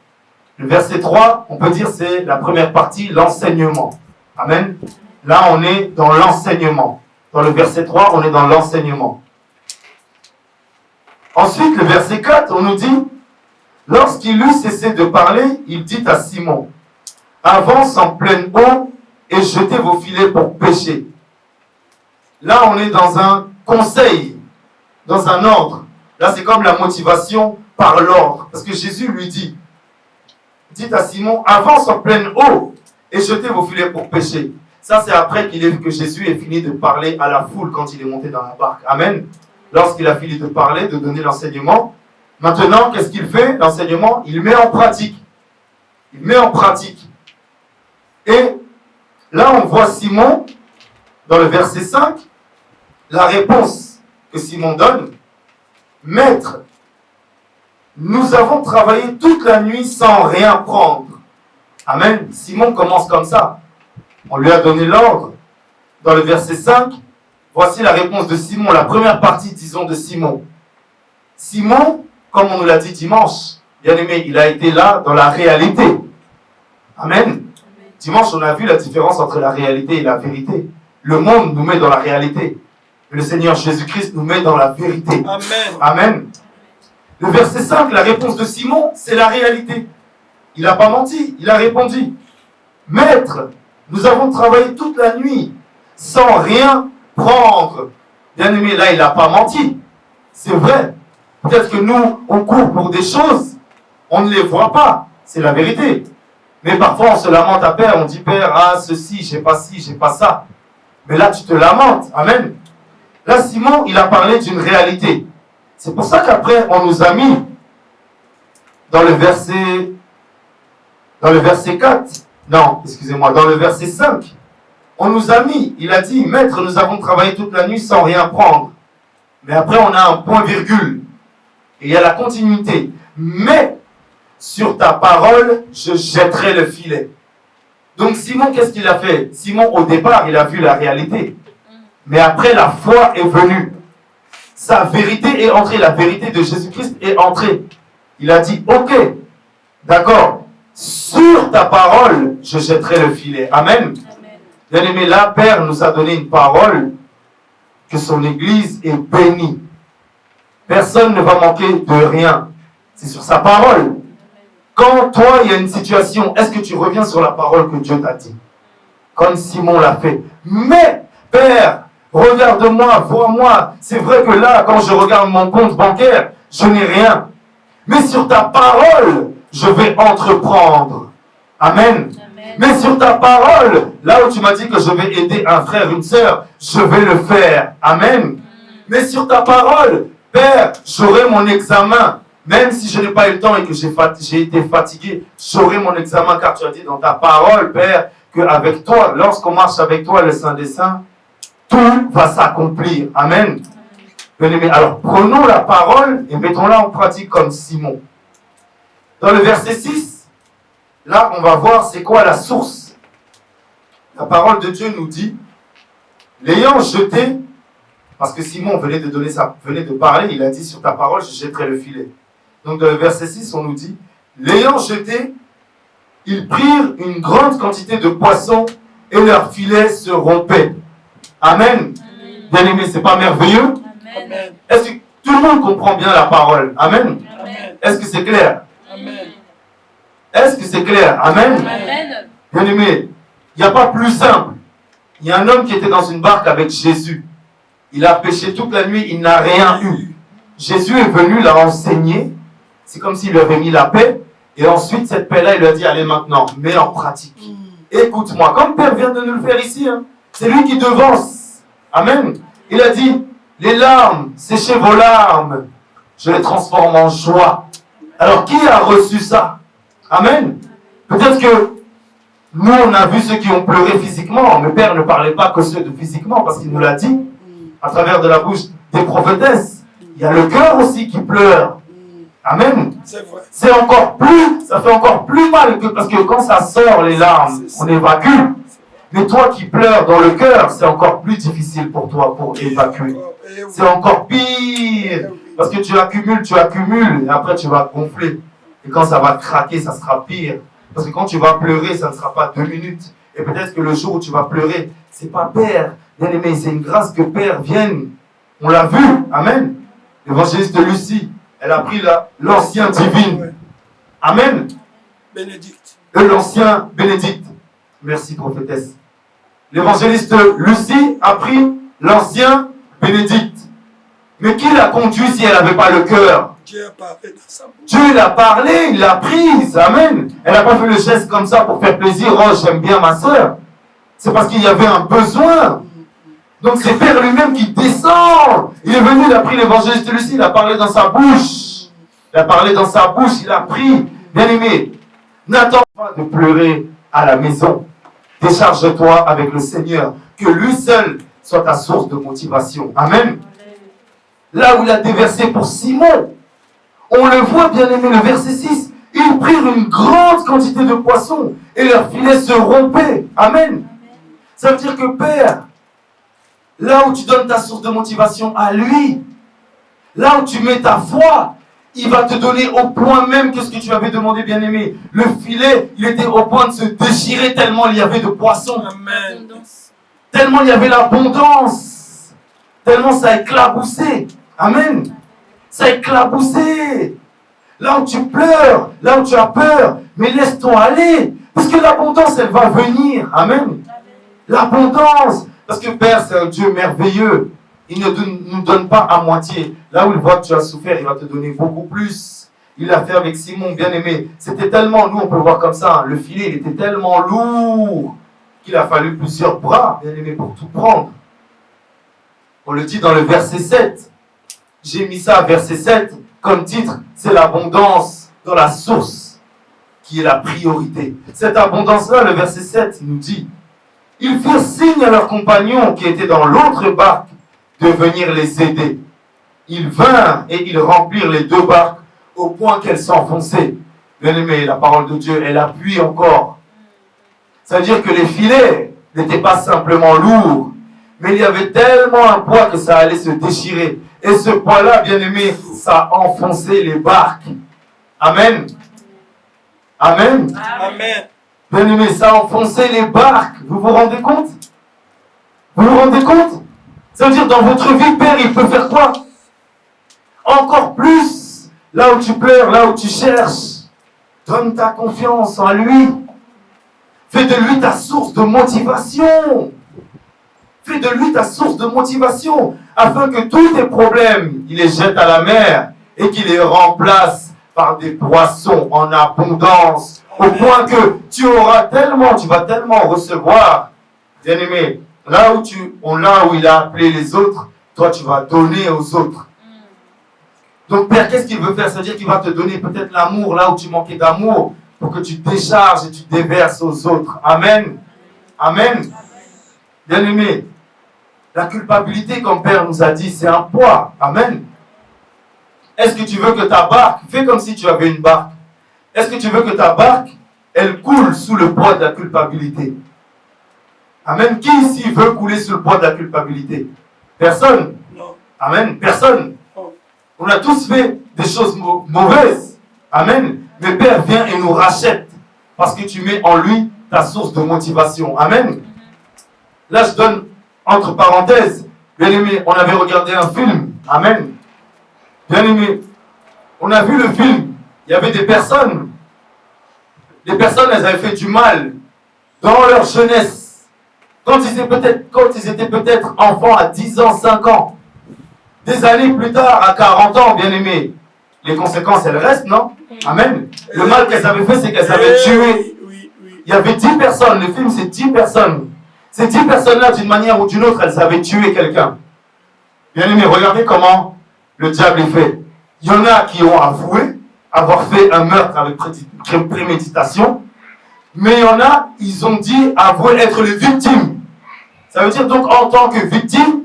Le verset 3, on peut dire c'est la première partie, l'enseignement. Amen. Là on est dans l'enseignement. Dans le verset 3, on est dans l'enseignement. Ensuite, le verset 4, on nous dit, lorsqu'il eut cessé de parler, il dit à Simon, avance en pleine eau et jetez vos filets pour pêcher. Là, on est dans un conseil, dans un ordre. Là, c'est comme la motivation par l'ordre. Parce que Jésus lui dit, dites à Simon, avance en pleine eau et jetez vos filets pour pêcher. Ça, c'est après que Jésus ait fini de parler à la foule quand il est monté dans la barque. Amen. Lorsqu'il a fini de parler, de donner l'enseignement, maintenant, qu'est-ce qu'il fait? L'enseignement, il met en pratique. Il met en pratique. Et là, on voit Simon, dans le verset 5, la réponse que Simon donne. Maître, nous avons travaillé toute la nuit sans rien prendre. Amen. Simon commence comme ça. On lui a donné l'ordre. Dans le verset 5, voici la réponse de Simon, la première partie, disons, de Simon. Simon, comme on nous l'a dit dimanche, bien aimé, il a été là dans la réalité. Amen. Dimanche, on a vu la différence entre la réalité et la vérité. Le monde nous met dans la réalité. Le Seigneur Jésus-Christ nous met dans la vérité.
Amen.
Amen. Le verset 5, la réponse de Simon, c'est la réalité. Il n'a pas menti, il a répondu. Maître, nous avons travaillé toute la nuit sans rien prendre. Bien aimé, là, il n'a pas menti. C'est vrai. Peut-être que nous, on court pour des choses, on ne les voit pas. C'est la vérité. Mais parfois, on se lamente à Père, on dit, Père, ah, ceci, j'ai pas ci, j'ai pas ça. Mais là, tu te lamentes. Amen. Là, Simon, il a parlé d'une réalité. C'est pour ça qu'après, on nous a mis dans le verset 4, non, excusez-moi, dans le verset 5, on nous a mis, il a dit, Maître, nous avons travaillé toute la nuit sans rien prendre. Mais après, on a un point virgule. Et il y a la continuité. Mais, sur ta parole, je jetterai le filet. Donc Simon, qu'est-ce qu'il a fait? Simon, au départ, il a vu la réalité. Mais après, la foi est venue. Sa vérité est entrée. La vérité de Jésus-Christ est entrée. Il a dit, ok, d'accord, sur ta parole, je jetterai le filet. Amen. Bien aimé, là, Père nous a donné une parole que son Église est bénie. Personne ne va manquer de rien. C'est sur sa parole. Quand toi, il y a une situation, est-ce que tu reviens sur la parole que Dieu t'a dit? Comme Simon l'a fait. Mais, Père, regarde-moi, vois-moi. C'est vrai que là, quand je regarde mon compte bancaire, je n'ai rien. Mais sur ta parole, je vais entreprendre. Amen. Mais sur ta parole, là où tu m'as dit que je vais aider un frère, une sœur, je vais le faire. Amen. Mais sur ta parole, Père, j'aurai mon examen. Même si je n'ai pas eu le temps et que j'ai été fatigué, j'aurai mon examen car tu as dit dans ta parole, Père, qu'avec toi, lorsqu'on marche avec toi, le Saint des Saints, tout va s'accomplir. Amen. Bien-aimés, alors prenons la parole et mettons-la en pratique comme Simon. Dans le verset 6, là, on va voir c'est quoi la source. La parole de Dieu nous dit, l'ayant jeté, parce que Simon venait de parler, il a dit sur ta parole, je jetterai le filet. Donc dans le verset 6, on nous dit, l'ayant jeté, ils prirent une grande quantité de poissons et leur filet se rompait. Amen. Bien aimé, c'est pas merveilleux?
Amen.
Est-ce que tout le monde comprend bien la parole? Amen.
Amen.
Est-ce que c'est clair?
Amen.
Est-ce que c'est clair? Amen.
Amen.
Bien aimé, il n'y a pas plus simple. Il y a un homme qui était dans une barque avec Jésus. Il a pêché toute la nuit, il n'a rien eu. Jésus est venu, l'a enseigné. C'est comme s'il lui avait mis la paix. Et ensuite, cette paix-là, il lui a dit, allez maintenant, mets en pratique. Écoute-moi, comme Père vient de nous le faire ici. Hein. C'est lui qui devance. Amen. Il a dit, les larmes, séchez vos larmes. Je les transforme en joie. Alors, qui a reçu ça? Amen. Peut-être que nous, on a vu ceux qui ont pleuré physiquement, mais Père ne parlait pas que ceux de physiquement, parce qu'il nous l'a dit, à travers de la bouche des prophétesses. Il y a le cœur aussi qui pleure. Amen.
C'est vrai.
C'est encore plus, ça fait encore plus mal que, parce que quand ça sort les larmes, on évacue. Mais toi qui pleures dans le cœur, c'est encore plus difficile pour toi pour évacuer. C'est encore pire. Parce que tu accumules, et après tu vas gonfler. Et quand ça va craquer, ça sera pire. Parce que quand tu vas pleurer, ça ne sera pas 2 minutes. Et peut-être que le jour où tu vas pleurer, c'est pas Père, bien aimé, c'est une grâce que Père vienne. On l'a vu, amen. L'évangéliste Lucie, elle a pris l'ancien divine. Amen.
Bénédicte.
L'ancien Bénédicte. Merci, prophétesse. L'évangéliste Lucie a pris l'ancien Bénédicte. Mais qui l'a conduit si elle n'avait pas le cœur?
Dieu a parlé dans sa bouche.
Dieu l'a parlé, il l'a prise. Amen. Elle n'a pas fait le geste comme ça pour faire plaisir. Oh, j'aime bien ma soeur. C'est parce qu'il y avait un besoin. Donc c'est Père lui-même qui descend. Il est venu, il a pris l'évangéliste Lucie, il a parlé dans sa bouche. Il a parlé dans sa bouche, il a pris. Bien aimé, n'attends pas de pleurer à la maison. Décharge-toi avec le Seigneur. Que lui seul soit ta source de motivation. Amen. Là où il a déversé pour Simon, on le voit, bien aimé, le verset 6. Ils prirent une grande quantité de poissons et leur filet se rompait. Amen. Ça veut dire que Père, là où tu donnes ta source de motivation à lui, là où tu mets ta foi, il va te donner au point même que ce que tu avais demandé, bien aimé. Le filet, il était au point de se déchirer tellement il y avait de poissons.
Amen.
Tellement il y avait l'abondance. Tellement ça éclaboussait. Amen. Ça éclaboussait. Là où tu pleures, là où tu as peur, mais laisse-toi aller. Parce que l'abondance, elle va venir. Amen. L'abondance. Parce que Père, c'est un Dieu merveilleux. Il ne nous donne pas à moitié. Là où il voit que tu as souffert, il va te donner beaucoup plus. Il l'a fait avec Simon, bien aimé. C'était tellement, nous on peut voir comme ça, hein, le filet il était tellement lourd qu'il a fallu plusieurs bras, bien aimé, pour tout prendre. On le dit dans le verset 7. J'ai mis ça à verset 7 comme titre, c'est l'abondance dans la source qui est la priorité. Cette abondance-là, le verset 7 nous dit, ils firent signe à leurs compagnons qui étaient dans l'autre barque de venir les aider. Ils vinrent et ils remplirent les 2 barques au point qu'elles s'enfonçaient. Bien aimé, la parole de Dieu, elle appuie encore. Ça veut dire que les filets n'étaient pas simplement lourds, mais il y avait tellement un poids que ça allait se déchirer. Et ce poids-là, bien aimé, ça a enfoncé les barques. Amen. Amen.
Amen.
Bien aimé, ça a enfoncé les barques. Vous vous rendez compte? Vous vous rendez compte? Ça veut dire dans votre vie, Père, il peut faire quoi? Encore plus, là où tu pleures, là où tu cherches, donne ta confiance en lui. Fais de lui ta source de motivation. Fais de lui ta source de motivation, afin que tous tes problèmes, il les jette à la mer et qu'il les remplace par des poissons en abondance, au point que tu vas tellement recevoir, bien-aimé, là où il a appelé les autres, toi tu vas donner aux autres. Donc Père, qu'est-ce qu'il veut faire? C'est-à-dire qu'il va te donner peut-être l'amour là où tu manquais d'amour, pour que tu décharges et tu déverses aux autres. Amen. Amen. Bien-aimé, la culpabilité, comme Père nous a dit, c'est un poids. Amen. Est-ce que tu veux que ta barque, fais comme si tu avais une barque. Est-ce que tu veux que ta barque, elle coule sous le poids de la culpabilité? Amen. Qui ici veut couler sous le poids de la culpabilité? Personne.
Non.
Amen. Personne.
Non.
On a tous fait des choses mauvaises. Amen. Mais Père vient et nous rachète parce que tu mets en lui ta source de motivation. Amen. Là, je donne entre parenthèses, bien aimé, on avait regardé un film. Amen. Bien aimé, on a vu le film. Il y avait des personnes. Les personnes, elles avaient fait du mal dans leur jeunesse. Quand ils étaient peut-être enfants à 10 ans, 5 ans. Des années plus tard, à 40 ans, bien aimé. Les conséquences, elles restent, non? Amen. Le mal qu'elles avaient fait, c'est qu'elles avaient tué. Il y avait 10 personnes. Le film, c'est 10 personnes. Ces 10 personnes-là, d'une manière ou d'une autre, elles avaient tué quelqu'un. Bien aimé, regardez comment le diable est fait. Il y en a qui ont avoué avoir fait un meurtre avec préméditation. Mais il y en a, ils ont dit avouer être les victimes. Ça veut dire donc en tant que victime,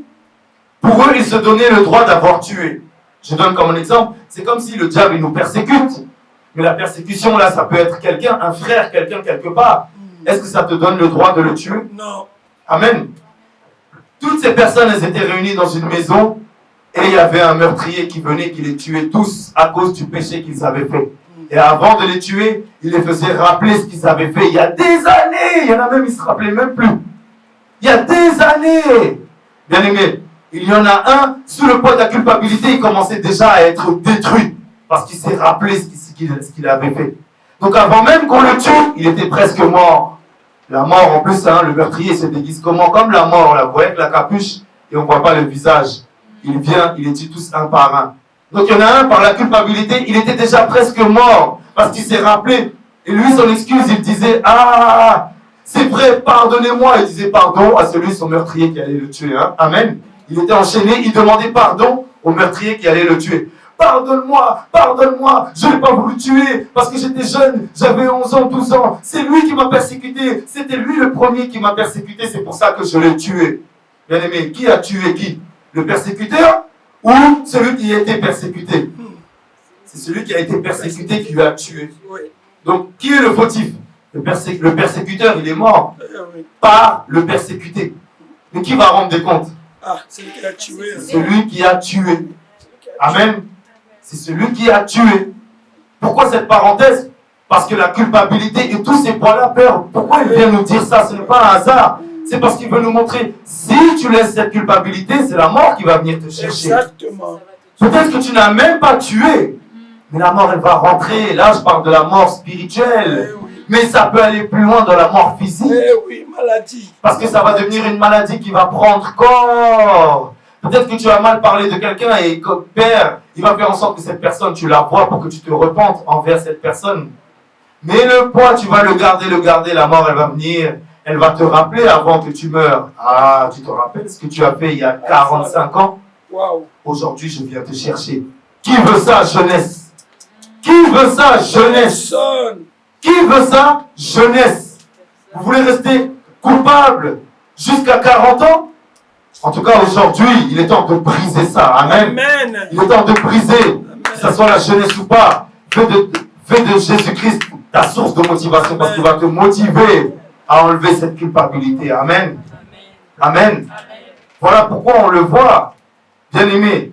pour eux, ils se donnaient le droit d'avoir tué. Je donne comme un exemple, c'est comme si le diable il nous persécute. Mais la persécution là, ça peut être quelqu'un, un frère, quelqu'un quelque part. Est-ce que ça te donne le droit de le tuer?
Non.
Amen. Toutes ces personnes, elles étaient réunies dans une maison et il y avait un meurtrier qui venait, qui les tuait tous à cause du péché qu'ils avaient fait. Et avant de les tuer, il les faisait rappeler ce qu'ils avaient fait il y a des années. Il y en a même, ils ne se rappelaient même plus. Il y a des années. Bien aimé, il y en a un, sous le poids de la culpabilité, il commençait déjà à être détruit parce qu'il s'est rappelé ce qu'il avait fait. Donc avant même qu'on le tue, il était presque mort. La mort, en plus, le meurtrier se déguise comment? Comme la mort, on la voit avec la capuche et on ne voit pas le visage. Il vient, il les tue tous un par un. Donc il y en a un, par la culpabilité, il était déjà presque mort parce qu'il s'est rappelé. Et lui, son excuse, il disait, ah, c'est vrai, pardonnez-moi. Il disait pardon à celui, son meurtrier qui allait le tuer. Hein? Amen. Il était enchaîné, il demandait pardon au meurtrier qui allait le tuer. Pardonne-moi, je n'ai pas voulu tuer parce que j'étais jeune, j'avais 11 ans, 12 ans. C'est lui qui m'a persécuté, c'était lui le premier qui m'a persécuté, c'est pour ça que je l'ai tué. Bien aimé, qui a tué qui? Le persécuteur ou celui qui a été persécuté? C'est celui qui a été persécuté qui lui a tué. Donc, qui est le fautif? Le persécuteur, il est mort par le persécuté. Mais qui va rendre des comptes?
Ah, celui qui a tué.
Celui qui a tué. Amen. C'est celui qui a tué. Pourquoi cette parenthèse? Parce que la culpabilité et tous ces points-là, Père, pourquoi il vient nous dire ça? Ce n'est pas un hasard. C'est parce qu'il veut nous montrer, si tu laisses cette culpabilité, c'est la mort qui va venir te chercher.
Exactement.
Peut-être que tu n'as même pas tué, mais la mort, elle va rentrer. Là, je parle de la mort spirituelle. Mais ça peut aller plus loin dans la mort physique.
Oui, maladie.
Parce que ça va devenir une maladie qui va prendre corps. Peut-être que tu as mal parlé de quelqu'un et comme Père, il va faire en sorte que cette personne, tu la vois pour que tu te repentes envers cette personne. Mais le poids, tu vas le garder, la mort, elle va venir, elle va te rappeler avant que tu meurs. Ah, tu te rappelles ce que tu as fait il y a 45 ans?
Wow.
Aujourd'hui, je viens te chercher. Qui veut ça, jeunesse? Qui veut ça, jeunesse? Qui veut ça, jeunesse? Vous voulez rester coupable jusqu'à 40 ans? En tout cas, aujourd'hui, il est temps de briser ça. Amen.
Amen.
Il est temps de briser, que ce soit la jeunesse ou pas. Fais de Jésus-Christ ta source de motivation parce qu'il va te motiver à enlever cette culpabilité. Amen. Amen. Voilà pourquoi on le voit. Bien aimé,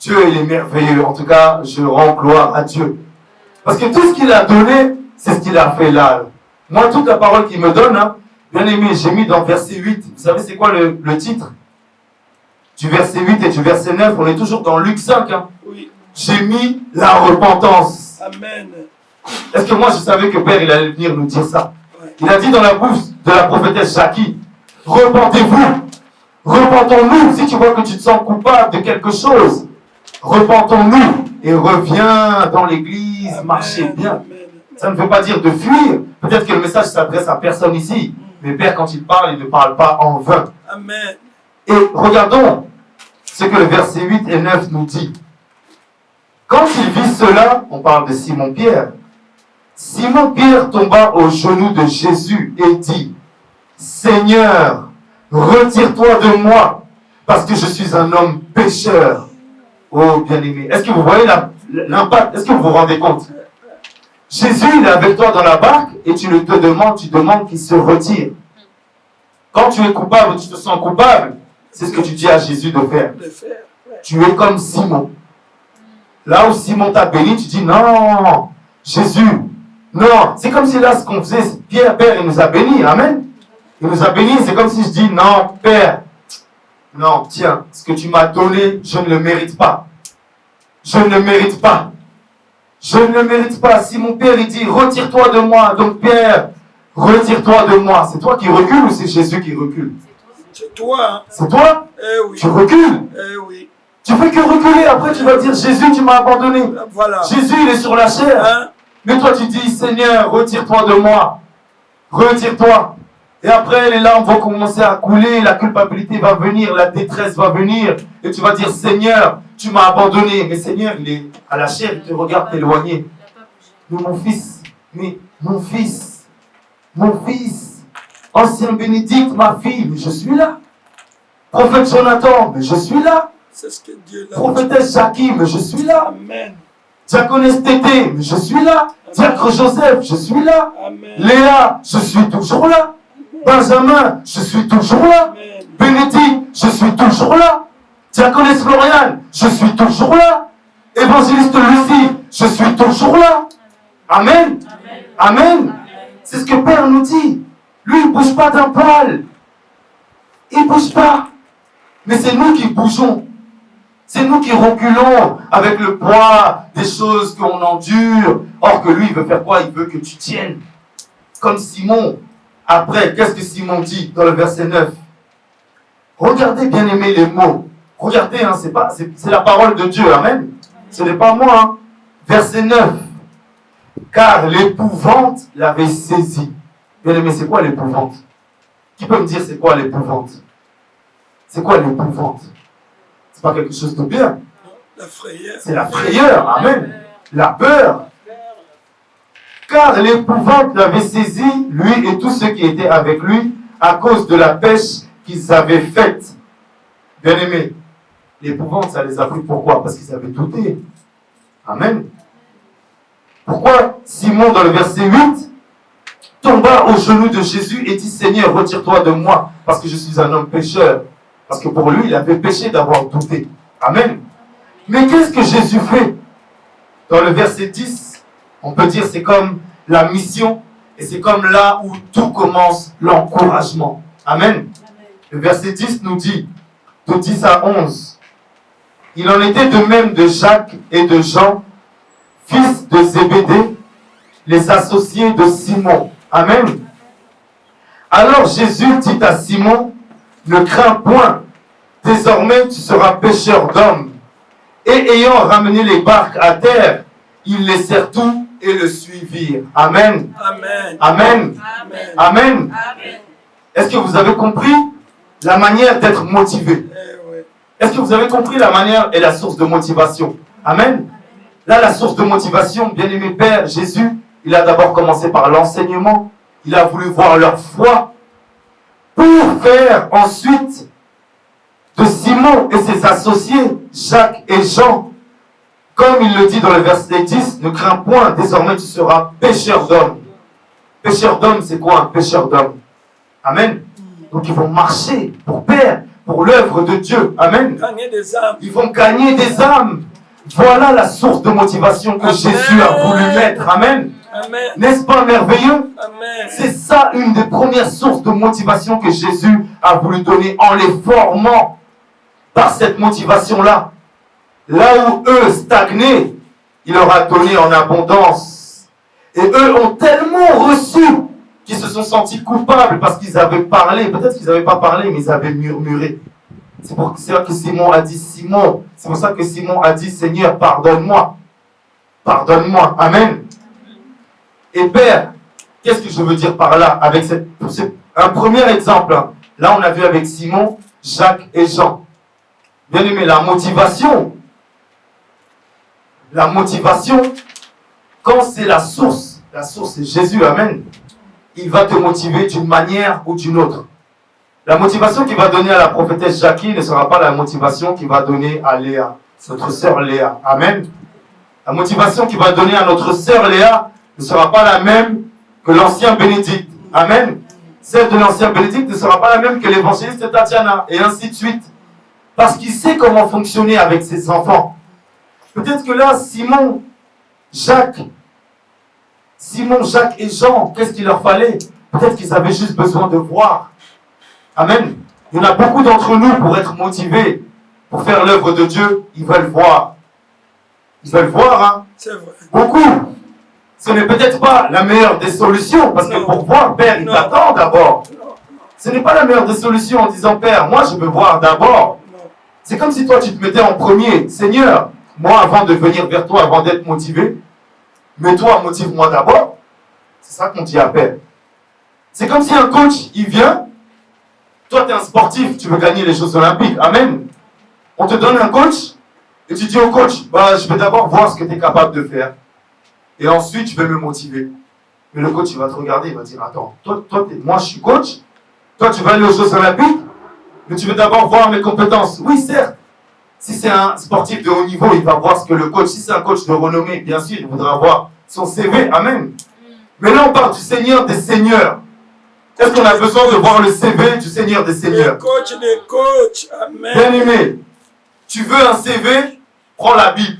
Dieu, il est merveilleux. En tout cas, je rends gloire à Dieu. Parce que tout ce qu'il a donné, c'est ce qu'il a fait là. Moi, toute la parole qu'il me donne, bien aimé, j'ai mis dans verset 8. Vous savez, c'est quoi le titre? du verset 8 et du verset 9, on est toujours dans Luc 5. Hein.
Oui.
J'ai mis la repentance.
Amen.
Est-ce que moi je savais que Père il allait venir nous dire ça?
Ouais.
Il a dit dans la bouche de la prophétesse Jackie, repentez-vous, repentons-nous. Si tu vois que tu te sens coupable de quelque chose, repentons-nous et reviens dans l'église,
Amen.
marchez bien.
Amen.
Ça ne veut pas dire de fuir. Peut-être que le message s'adresse à personne ici. Mais Père, quand il parle, il ne parle pas en vain.
Amen.
Et regardons ce que le verset 8 et 9 nous dit. Quand il vit cela, on parle de Simon-Pierre. Simon-Pierre tomba aux genoux de Jésus et dit, Seigneur, retire-toi de moi, parce que je suis un homme pécheur. Oh, bien-aimé, est-ce que vous voyez l'impact? Est-ce que vous vous rendez compte? Jésus, il est avec toi dans la barque et tu demandes qu'il se retire. Quand tu es coupable, tu te sens coupable, c'est ce que tu dis à Jésus de faire.
Le faire. Ouais.
Tu es comme Simon. Là où Simon t'a béni, tu dis non, Jésus, non. C'est comme si là, ce qu'on faisait, Père, il nous a bénis, amen. Il nous a bénis, c'est comme si je dis non, Père, non, tiens, ce que tu m'as donné, je ne le mérite pas. Je ne le mérite pas. Je ne le mérite pas. Si mon Père, il dit, retire-toi de moi. Donc, Père, retire-toi de moi. C'est toi qui recules ou c'est Jésus qui recule?
C'est toi. Hein?
C'est toi?
Eh oui.
Tu recules.
Eh oui.
Tu fais que reculer. Après, tu vas dire, Jésus, tu m'as abandonné.
Voilà.
Jésus, il est sur la chair.
Hein?
Mais toi, tu dis, Seigneur, retire-toi de moi. Retire-toi. Et après, les larmes vont commencer à couler, la culpabilité va venir, la détresse va venir. Et tu vas dire, Seigneur, tu m'as abandonné. Mais Seigneur, il est à la chair, il te regarde t'éloigner. Mais mon fils, ancien Bénédicte, ma fille, mais je suis là. Prophète Jonathan, mais je suis là.
C'est ce que Dieu l'a.
Prophétesse Jackie, mais je suis là.
Amen.
Diaconesse Tété, mais je suis là. Diacre Joseph, je suis là.
Amen.
Léa, je suis toujours là. Benjamin, je suis toujours là.
Amen.
Bénédicte, je suis toujours là. Diaconesse Floriane, je suis toujours là. Évangéliste Lucie, je suis toujours là. Amen. Amen. C'est ce que Père nous dit. Lui, il ne bouge pas d'un poil. Il ne bouge pas. Mais c'est nous qui bougeons. C'est nous qui reculons avec le poids des choses qu'on endure. Or que lui, il veut faire quoi? Il veut que tu tiennes. Comme Simon. Après, qu'est-ce que Simon dit dans le verset 9? Regardez, bien aimé, les mots. Regardez, hein, c'est la parole de Dieu. Amen. Ce n'est pas moi. Hein. Verset 9. Car l'épouvante l'avait saisi. Bien aimé, c'est quoi l'épouvante? Qui peut me dire c'est quoi l'épouvante? C'est quoi l'épouvante? C'est pas quelque chose de bien.
La frayeur.
C'est la frayeur. Amen. La peur. Car l'épouvante l'avait saisi, lui et tous ceux qui étaient avec lui, à cause de la pêche qu'ils avaient faite. Bien aimé, l'épouvante, ça les a pris pourquoi? Parce qu'ils avaient douté. Amen. Pourquoi Simon, dans le verset 8, tomba aux genoux de Jésus et dit, Seigneur, retire-toi de moi, parce que je suis un homme pécheur. Parce que pour lui, il avait péché d'avoir douté. Amen. Mais qu'est-ce que Jésus fait? Dans le verset 10, on peut dire c'est comme la mission et c'est comme là où tout commence, l'encouragement. Amen. Le verset 10 nous dit, de 10 à 11, il en était de même de Jacques et de Jean, fils de Zébédée, les associés de Simon. Amen. Alors Jésus dit à Simon, ne crains point, désormais tu seras pêcheur d'hommes. Et ayant ramené les barques à terre, ils laissèrent tout et le suivirent. Amen.
Amen.
Amen.
Amen.
Amen. Est-ce que vous avez compris la manière d'être motivé?
Eh ouais.
Est-ce que vous avez compris la manière et la source de motivation? Amen. Là, la source de motivation, bien-aimé Père, Jésus, il a d'abord commencé par l'enseignement. Il a voulu voir leur foi pour faire ensuite de Simon et ses associés, Jacques et Jean, comme il le dit dans le verset 10, ne crains point, désormais tu seras pêcheur d'hommes. Pêcheur d'hommes, c'est quoi un pêcheur d'hommes? Amen. Donc ils vont marcher pour Père, pour l'œuvre de Dieu. Amen.
Gagner des âmes.
Ils vont gagner des âmes. Voilà la source de motivation que
Amen.
Jésus a voulu mettre. Amen.
Amen.
N'est-ce pas merveilleux?
Amen.
C'est ça une des premières sources de motivation que Jésus a voulu donner en les formant par cette motivation-là. Là où eux stagnaient, il leur a donné en abondance. Et eux ont tellement reçu qu'ils se sont sentis coupables parce qu'ils avaient parlé. Peut-être qu'ils n'avaient pas parlé, mais ils avaient murmuré. C'est pour ça que Simon a dit, Seigneur, pardonne-moi. Pardonne-moi. Amen. Et Père, qu'est-ce que je veux dire par là avec un premier exemple. Là, on a vu avec Simon, Jacques et Jean. Bien aimé, la motivation, quand c'est la source c'est Jésus, amen, il va te motiver d'une manière ou d'une autre. La motivation qu'il va donner à la prophétesse Jackie ne sera pas la motivation qu'il va donner à Léa, notre sœur Léa, amen. La motivation qu'il va donner à notre sœur Léa ne sera pas la même que l'ancien Bénédicte, amen. Celle de l'ancien Bénédicte ne sera pas la même que l'évangéliste Tatiana, et ainsi de suite. Parce qu'il sait comment fonctionner avec ses enfants. Peut-être que là, Simon, Jacques et Jean, qu'est-ce qu'il leur fallait? Peut-être qu'ils avaient juste besoin de voir. Amen. Il y en a beaucoup d'entre nous, pour être motivés, pour faire l'œuvre de Dieu, ils veulent voir. Ils veulent voir, hein.
C'est vrai.
Beaucoup. Ce n'est peut-être pas la meilleure des solutions, parce que pour voir, Père, il t'attend d'abord. Ce n'est pas la meilleure des solutions en disant, Père, moi je veux voir d'abord. C'est comme si toi tu te mettais en premier. Seigneur, moi avant de venir vers toi, avant d'être motivé, mais toi motive-moi d'abord. C'est ça qu'on dit à Père. C'est comme si un coach, il vient, toi tu es un sportif, tu veux gagner les Jeux Olympiques, amen. On te donne un coach, et tu dis au coach, je vais d'abord voir ce que tu es capable de faire. Et ensuite, je vais me motiver. Mais le coach, il va te regarder, il va dire, attends, moi je suis coach, toi tu vas aller aux Jeux Olympiques, mais tu veux d'abord voir mes compétences. Oui, certes. Si c'est un sportif de haut niveau, il va voir ce que le coach, si c'est un coach de renommée, bien sûr, il voudra voir son CV, amen. Mais là, on parle du Seigneur des Seigneurs. Est-ce qu'on a besoin de voir le CV du Seigneur des Seigneurs?
Le coach des coachs, amen.
Bien aimé, tu veux un CV, prends la Bible.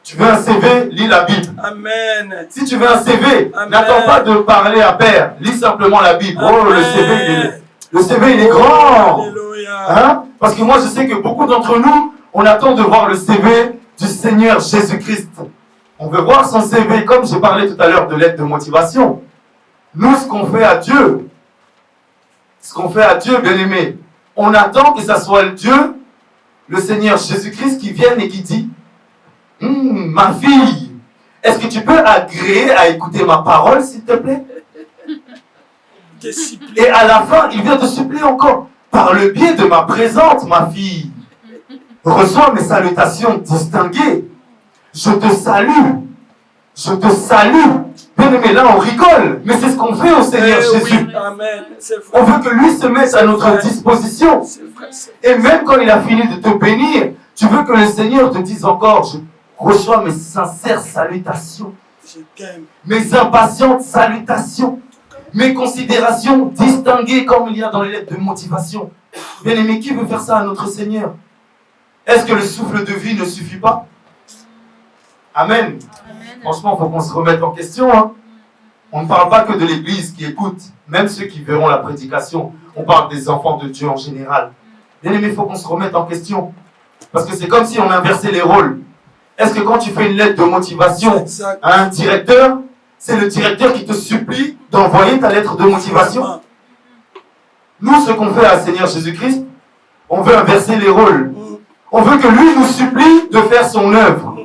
Tu veux un CV, lis la Bible.
Amen.
Si tu veux un CV, n'attends pas de parler à Père, lis simplement la Bible.
Amen.
Oh, le CV, il est grand.
Alléluia.
Hein? Parce que moi, je sais que beaucoup d'entre nous, on attend de voir le CV du Seigneur Jésus-Christ. On veut voir son CV, comme j'ai parlé tout à l'heure de lettre de motivation. Nous, ce qu'on fait à Dieu, bien aimé, on attend que ça soit le Dieu, le Seigneur Jésus-Christ, qui vienne et qui dit, ma fille, est-ce que tu peux agréer à écouter ma parole, s'il te plaît? Et à la fin, il vient te supplier encore. Par le biais de ma présence, ma fille, reçois mes salutations distinguées. Je te salue. Bien aimé, là on rigole, mais c'est ce qu'on fait au Seigneur Jésus.
Oui, amen.
On veut que lui se mette à notre disposition.
Vrai,
Et même quand il a fini de te bénir, tu veux que le Seigneur te dise encore, je reçois mes sincères salutations.
Je t'aime.
Mes impatientes salutations. Mes considérations distinguées comme il y a dans les lettres de motivation. Bien aimé, qui veut faire ça à notre Seigneur? Est-ce que le souffle de vie ne suffit pas? Amen. Franchement, il faut qu'on se remette en question. Hein. On ne parle pas que de l'Église qui écoute, même ceux qui verront la prédication. On parle des enfants de Dieu en général. Bien aimé, il faut qu'on se remette en question. Parce que c'est comme si on inversait les rôles. Est-ce que quand tu fais une lettre de motivation à un directeur, c'est le directeur qui te supplie d'envoyer ta lettre de motivation? Nous, ce qu'on fait à Seigneur Jésus-Christ, on veut inverser les rôles. On veut que lui nous supplie de faire son œuvre.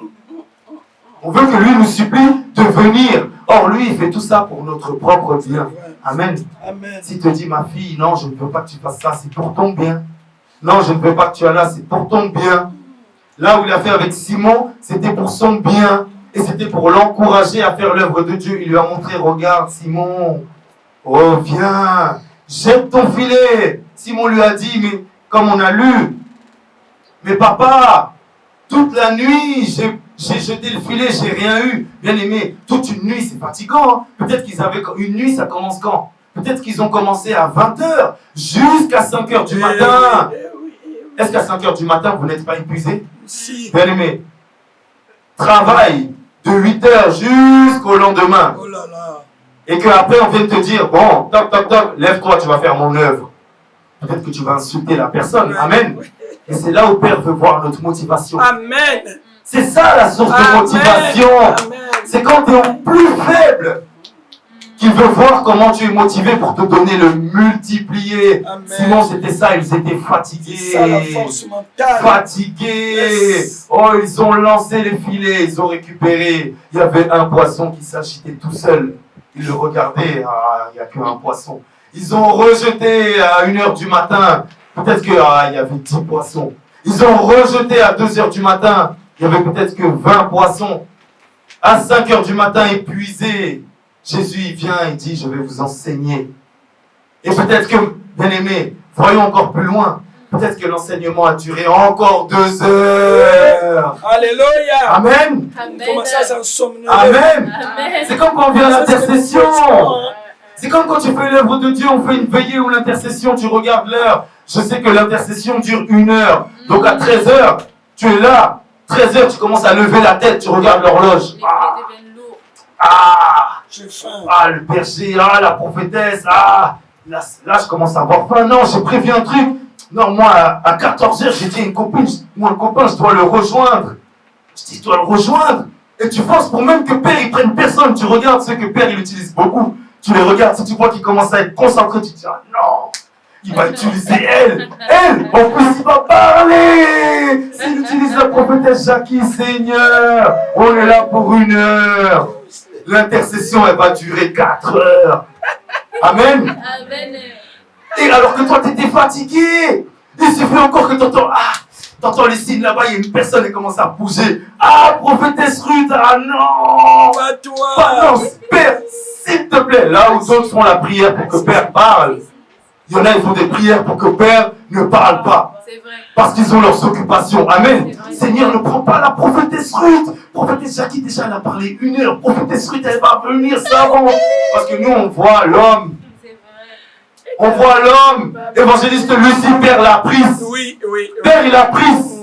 On veut que lui nous supplie de venir. Or, lui, il fait tout ça pour notre propre bien. Amen.
Amen.
S'il te dit, ma fille, non, je ne veux pas que tu fasses ça, c'est pour ton bien. Non, je ne veux pas que tu ailles là, c'est pour ton bien. Là où il a fait avec Simon, c'était pour son bien. Et c'était pour l'encourager à faire l'œuvre de Dieu. Il lui a montré, regarde Simon, oh viens, jette ton filet. Simon lui a dit, mais comme on a lu, mais papa, toute la nuit, j'ai jeté le filet, j'ai rien eu. Bien aimé, toute une nuit, c'est fatigant. Hein. Peut-être qu'ils avaient une nuit, ça commence quand? Peut-être qu'ils ont commencé à 20h jusqu'à 5h du matin. Est-ce qu'à 5h du matin, vous n'êtes pas épuisé?
Si.
Bien aimé, travail de 8h jusqu'au lendemain.
Oh là là.
Et qu'après, on vient te dire, bon, toc, toc, toc, lève-toi, tu vas faire mon œuvre. Peut-être que tu vas insulter la personne. Amen. Et c'est là où Père veut voir notre motivation.
Amen.
C'est ça la source de motivation.
Amen.
C'est quand tu es au plus faible qu'il veut voir comment tu es motivé pour te donner le multiplier.
Amen.
Sinon, c'était ça, ils étaient
C'est
fatigués.
ça la force mentale.
Fatigués.
Yes.
Oh, ils ont lancé les filets, ils ont récupéré. Il y avait un poisson qui s'agitait tout seul. Ils le regardaient, ah, il n'y a qu'un poisson. Ils ont rejeté à 1h du matin. Peut-être qu'il y avait 10 poissons. Ils ont rejeté à 2h du matin. Il y avait peut-être que 20 poissons. À 5h du matin, épuisés, Jésus il vient et dit, je vais vous enseigner. Et peut-être que, bien aimé, voyons encore plus loin. Peut-être que l'enseignement a duré encore 2 heures.
Alléluia.
Amen.
Comment ça, ça somnolent.
Amen.
Amen.
C'est comme quand on vient à
Ça, c'est
l'intercession.
une
C'est comme quand tu fais l'œuvre de Dieu, on fait une veillée ou l'intercession, tu regardes l'heure. Je sais que l'intercession dure 1 heure. Donc à 13h, tu es là. 13h, tu commences à lever la tête, tu regardes l'horloge.
Les pieds deviennent lourds.
J'ai faim.
Le berger, la prophétesse, là, je commence à avoir faim. Non, j'ai prévu un truc. Non, moi, à 14h, j'ai dit à une copine, moi, un copain, je dois le rejoindre. Je dis, je dois le rejoindre. Et tu penses pour même que Père, il prenne personne. Tu regardes ceux que Père, il utilise beaucoup. Tu les regardes, si tu vois qu'il commence à être concentré, tu te dis, ah non, il va utiliser elle. Elle, en plus, il va parler. S'il utilise la prophétesse Jackie, Seigneur, on est là pour 1 heure. L'intercession, elle va durer 4 heures. Amen.
Amen.
Et alors que toi, tu étais fatigué. Il suffit encore que tu entends les signes là-bas, il y a une personne qui commence à bouger. Prophétesse Ruth, non.
Pas toi.
Non, Père, s'il te plaît. Là où d'autres font la prière pour que Père parle, il y en a qui font des prières pour que Père ne parle pas.
C'est vrai.
Parce qu'ils ont leurs occupations. Amen. Seigneur, ne prends pas la prophétesse Ruth. Prophétesse Jackie, déjà, elle a parlé 1 heure. Prophétesse Ruth, elle va venir, ça va. Parce que nous, on voit l'homme.
C'est vrai.
On voit l'homme. Évangéliste Lucie, Père l'a prise.
Oui, oui.
Père, il a prise.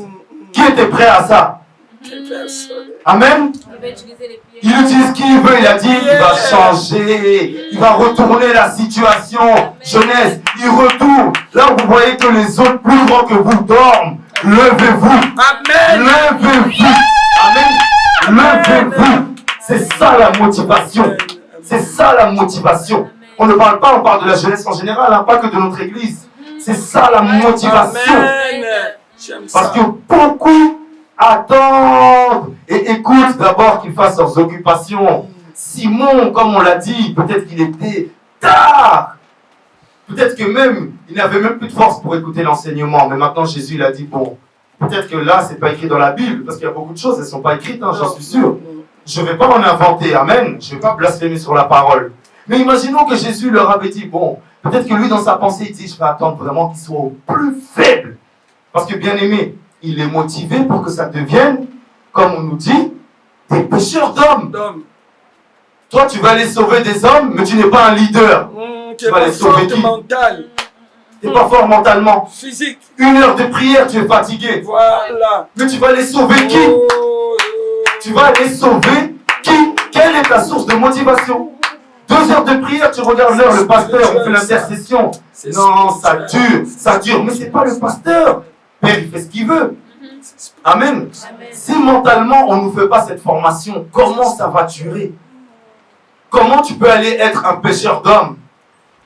Qui était prêt à ça?
Personne.
Amen.
Il va utiliser les pieds.
Il utilise qui il veut. Il a dit, il va changer. Il va retourner la situation. Jeunesse, il retourne. Là où vous voyez que les autres plus grands que vous dorment, levez-vous.
Amen.
Levez-vous. Amen. Levez-vous. C'est ça la motivation. C'est ça la motivation. On ne parle pas, on parle de la jeunesse en général, hein, pas que de notre église. C'est ça la motivation.
Amen. J'aime
Parce
ça.
que beaucoup attendent et écoutent d'abord qu'ils fassent leurs occupations. Simon, comme on l'a dit, peut-être qu'il était tard. Peut-être que même, il n'avait même plus de force pour écouter l'enseignement. Mais maintenant, Jésus, il a dit, bon, peut-être que là, c'est pas écrit dans la Bible, parce qu'il y a beaucoup de choses, elles ne sont pas écrites, hein, j'en suis sûr. Je ne vais pas en inventer, amen. Je ne vais pas blasphémer sur la parole. Mais imaginons que Jésus leur avait dit, bon, peut-être que lui, dans sa pensée, il dit, je vais attendre vraiment qu'il soit au plus faible. Parce que, bien aimé, il est motivé pour que ça devienne, comme on nous dit, des pêcheurs d'hommes. Toi, tu vas aller sauver des hommes, mais tu n'es pas un leader.
Tu vas les sauver qui? Mental.
Tu n'es pas fort mentalement.
Physique.
1 heure de prière, tu es fatigué.
Voilà.
Mais tu vas les sauver qui? Tu vas les sauver qui? Quelle est ta source de motivation? 2 heures de prière, tu regardes l'heure, le pasteur, on fait l'intercession. Non, ça dure. Mais c'est pas le pasteur. Père, il fait ce qu'il veut. Amen. Si mentalement, on ne nous fait pas cette formation, comment ça va durer? Comment tu peux aller être un pêcheur d'hommes?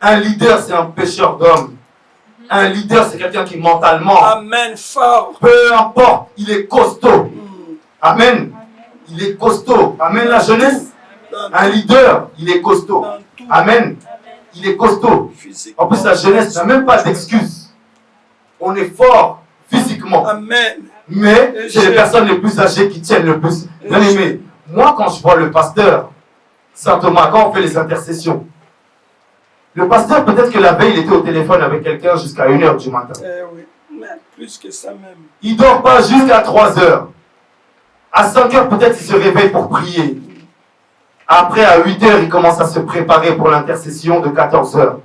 Un leader, c'est un pêcheur d'hommes. Un leader, c'est quelqu'un qui mentalement,
Amen, fort.
peu importe, il est costaud. Amen. Il est costaud. Amen, la jeunesse. Un leader, il est costaud. Amen. Il est costaud. En plus, la jeunesse n'a même pas d'excuses. On est fort physiquement.
Amen.
Mais c'est les personnes les plus âgées qui tiennent le plus. Bien aimé, moi, quand je vois le pasteur, Saint Thomas, quand on fait les intercessions, le pasteur, peut-être que la veille, il était au téléphone avec quelqu'un jusqu'à 1 heure du matin.
Oui, mais plus que ça même.
Il ne dort pas jusqu'à 3 heures. À 5 heures, peut-être, il se réveille pour prier. Après, à 8 heures, il commence à se préparer pour l'intercession de 14 heures.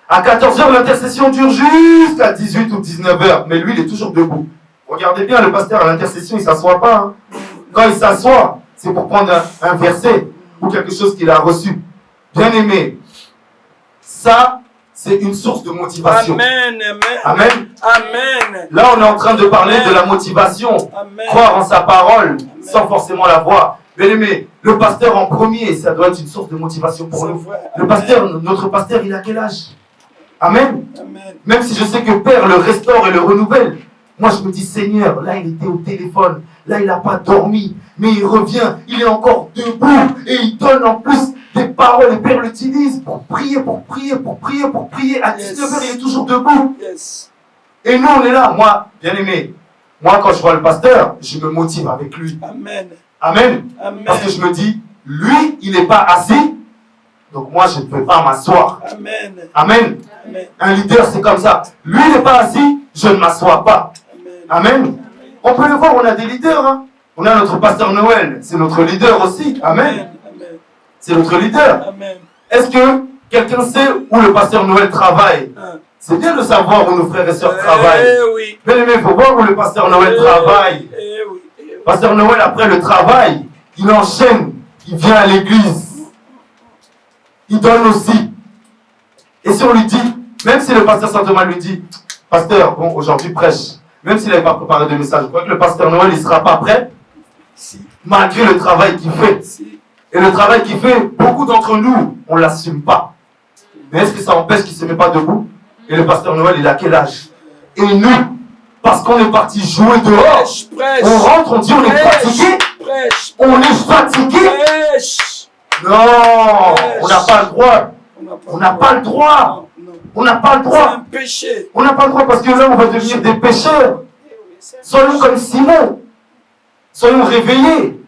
À 14 heures, l'intercession dure jusqu'à 18 ou 19 heures. Mais lui, il est toujours debout. Regardez bien, le pasteur à l'intercession, il ne s'assoit pas. Hein. Quand il s'assoit, c'est pour prendre un verset ou quelque chose qu'il a reçu. Bien aimé, ça, c'est une source de motivation.
Amen. Amen.
Amen.
Amen.
Là, on est en train de parler de la motivation.
Amen.
Croire en sa parole sans forcément la voir. Bien aimé, le pasteur en premier, ça doit être une source de motivation pour
C'est
nous.
vrai.
Le pasteur, notre pasteur, il a quel âge? Amen.
Amen.
Même si je sais que Père le restaure et le renouvelle. Moi, je me dis, Seigneur, là, il était au téléphone. Là, il n'a pas dormi. Mais il revient. Il est encore debout. Et il donne en plus des paroles. Et Père l'utilise pour prier. À 19h, il est toujours debout.
Yes.
Et nous, on est là. Moi, bien aimé, moi, quand je vois le pasteur, je me motive avec lui.
Amen.
Amen.
Amen.
Parce que je me dis, lui, il n'est pas assis. Donc moi, je ne peux pas m'asseoir.
Amen.
Amen.
Amen.
Un leader, c'est comme ça. Lui, il n'est pas assis, je ne m'assois pas.
Amen.
Amen. On peut le voir, on a des leaders. Hein. On a notre pasteur Noël, c'est notre leader aussi. Amen.
Amen.
C'est notre leader.
Amen.
Est-ce que quelqu'un sait où le pasteur Noël travaille? C'est bien de savoir où nos frères et sœurs travaillent.
Eh oui.
Bien aimé, il faut voir où le pasteur Noël travaille.
Eh oui. Eh oui.
Pasteur Noël, après le travail, il enchaîne, il vient à l'église. Il donne aussi. Et si on lui dit, même si le pasteur Saint-Thomas lui dit, pasteur, bon, aujourd'hui prêche, même s'il n'avait pas préparé de message, je crois que le pasteur Noël, il ne sera pas prêt,
Si.
malgré le travail qu'il fait.
Si.
Et le travail qu'il fait, beaucoup d'entre nous, on ne l'assume pas. Mais est-ce que ça empêche qu'il ne se met pas debout? Et le pasteur Noël, il a quel âge? Et nous, parce qu'on est parti jouer dehors,
Prêche.
on rentre, on dit on est fatigué,
Prêche.
on est fatigué.
Prêche.
Non, on n'a pas le droit. On n'a pas le droit.
Non.
On n'a pas le
C'est
droit.
un péché.
On n'a pas le droit parce que là, on va devenir des pécheurs. Soyons comme Simon. Soyons réveillés.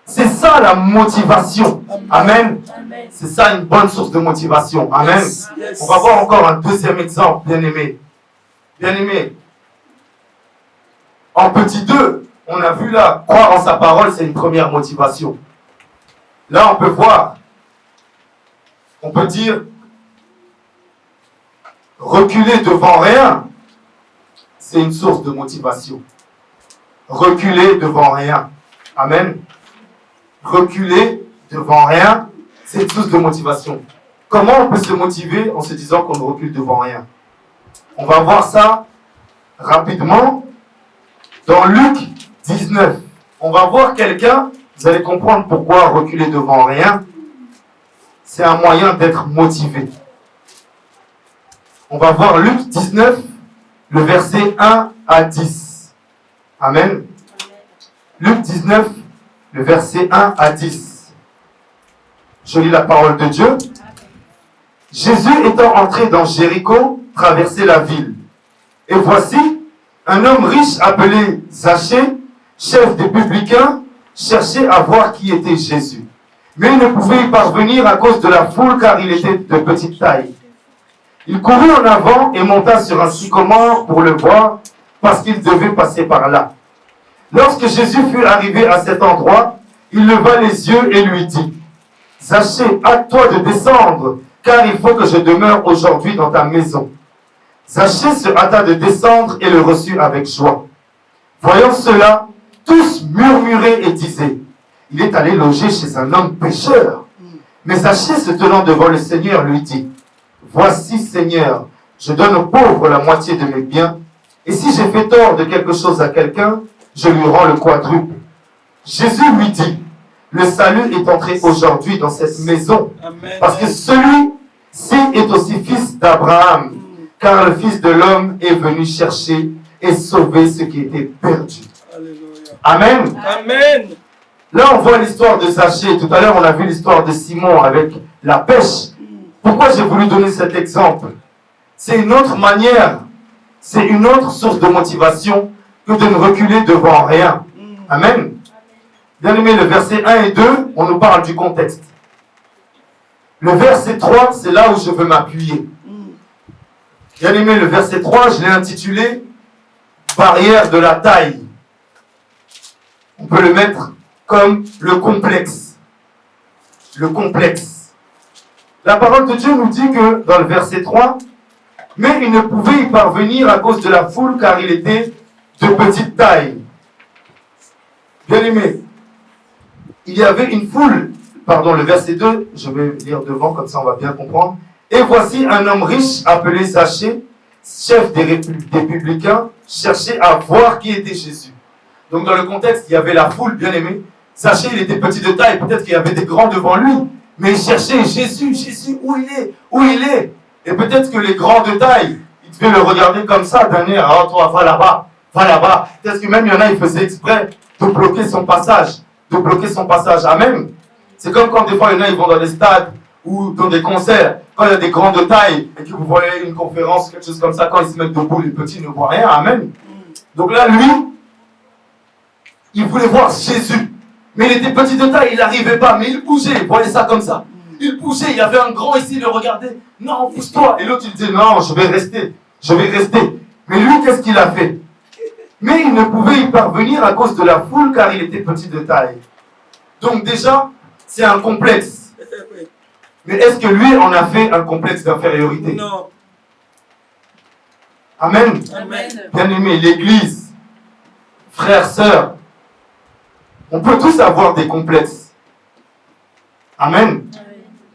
C'est ça la motivation. Amen.
Amen.
C'est ça une bonne source de motivation. Amen.
Yes. Yes.
On va voir encore un deuxième exemple, bien aimé. Bien aimé. En petit 2, on a vu là, croire en sa parole, c'est une première motivation. Là, on peut voir, on peut dire, reculer devant rien, c'est une source de motivation. Reculer devant rien. Amen. Reculer devant rien, c'est une source de motivation. Comment on peut se motiver en se disant qu'on ne recule devant rien? On va voir ça rapidement dans Luc 19. On va voir quelqu'un, vous allez comprendre pourquoi reculer devant rien, c'est un moyen d'être motivé. On va voir Luc 19, le verset 1 à 10. Amen. Luc 19, le verset 1 à 10. Je lis la parole de Dieu. Jésus étant entré dans Jéricho, traversait la ville. Et voici, un homme riche appelé Zachée, chef des publicains, cherchait à voir qui était Jésus. Mais il ne pouvait y parvenir à cause de la foule, car il était de petite taille. Il courut en avant et monta sur un sycomore pour le voir, parce qu'il devait passer par là. Lorsque Jésus fut arrivé à cet endroit, il leva les yeux et lui dit, « Zachée, hâte-toi de descendre, car il faut que je demeure aujourd'hui dans ta maison. » Zachée se hâta de descendre et le reçut avec joie. Voyant cela, tous murmuraient et disaient, « Il est allé loger chez un homme pécheur. » Mais Zachée, se tenant devant le Seigneur, lui dit, « Voici, Seigneur, je donne aux pauvres la moitié de mes biens, et si j'ai fait tort de quelque chose à quelqu'un, je lui rends le quadruple. » Jésus lui dit, « Le salut est entré aujourd'hui dans cette maison,
Amen.
parce que celui-ci est aussi fils d'Abraham, car le Fils de l'homme est venu chercher et sauver ce qui était perdu. »
Alléluia.
Amen.
Amen.
Là, on voit l'histoire de Zachée. Tout à l'heure, on a vu l'histoire de Simon avec la pêche. Pourquoi j'ai voulu donner cet exemple? C'est une autre manière, c'est une autre source de motivation que de ne reculer devant rien. Amen. Bien aimé, le verset 1 et 2, on nous parle du contexte. Le verset 3, c'est là où je veux m'appuyer. Bien aimé, le verset 3, je l'ai intitulé « Barrière de la taille ». On peut le mettre comme le complexe. Le complexe. La parole de Dieu nous dit que dans le verset 3, « Mais il ne pouvait y parvenir à cause de la foule car il était de petite taille. » Bien aimé, il y avait une foule, pardon, le verset 2, je vais lire devant comme ça on va bien comprendre. Et voici un homme riche appelé Zachée, chef des publicains, cherchait à voir qui était Jésus. Donc dans le contexte, il y avait la foule, bien aimée. Zachée, il était petit de taille, peut-être qu'il y avait des grands devant lui, mais il cherchait Jésus, Jésus, où il est, où il est. Et peut-être que les grands de taille, ils devaient le regarder comme ça, d'un air, oh toi, va là-bas, va là-bas. Peut-être que même il y en a, ils faisaient exprès de bloquer son passage, Amen. C'est comme quand des fois il y en a, ils vont dans des stades ou dans des concerts, quand il y a des grands de taille et que vous voyez une conférence, quelque chose comme ça, quand ils se mettent debout, les petits ne voient rien, amen. Donc là, lui, il voulait voir Jésus, mais il était petit de taille, il n'arrivait pas, mais il bougeait, vous voyez ça comme ça. Il bougeait, il y avait un grand ici, il le regardait, non, pousse-toi, et l'autre il disait, non, je vais rester. Mais lui, qu'est-ce qu'il a fait? Mais il ne pouvait y parvenir à cause de la foule, car il était petit de taille. Donc déjà, c'est un complexe. Mais est-ce que lui en a fait un complexe d'infériorité?
Non.
Amen.
Amen.
Bien-aimés, l'Église, frères, sœurs, on peut tous avoir des complexes. Amen.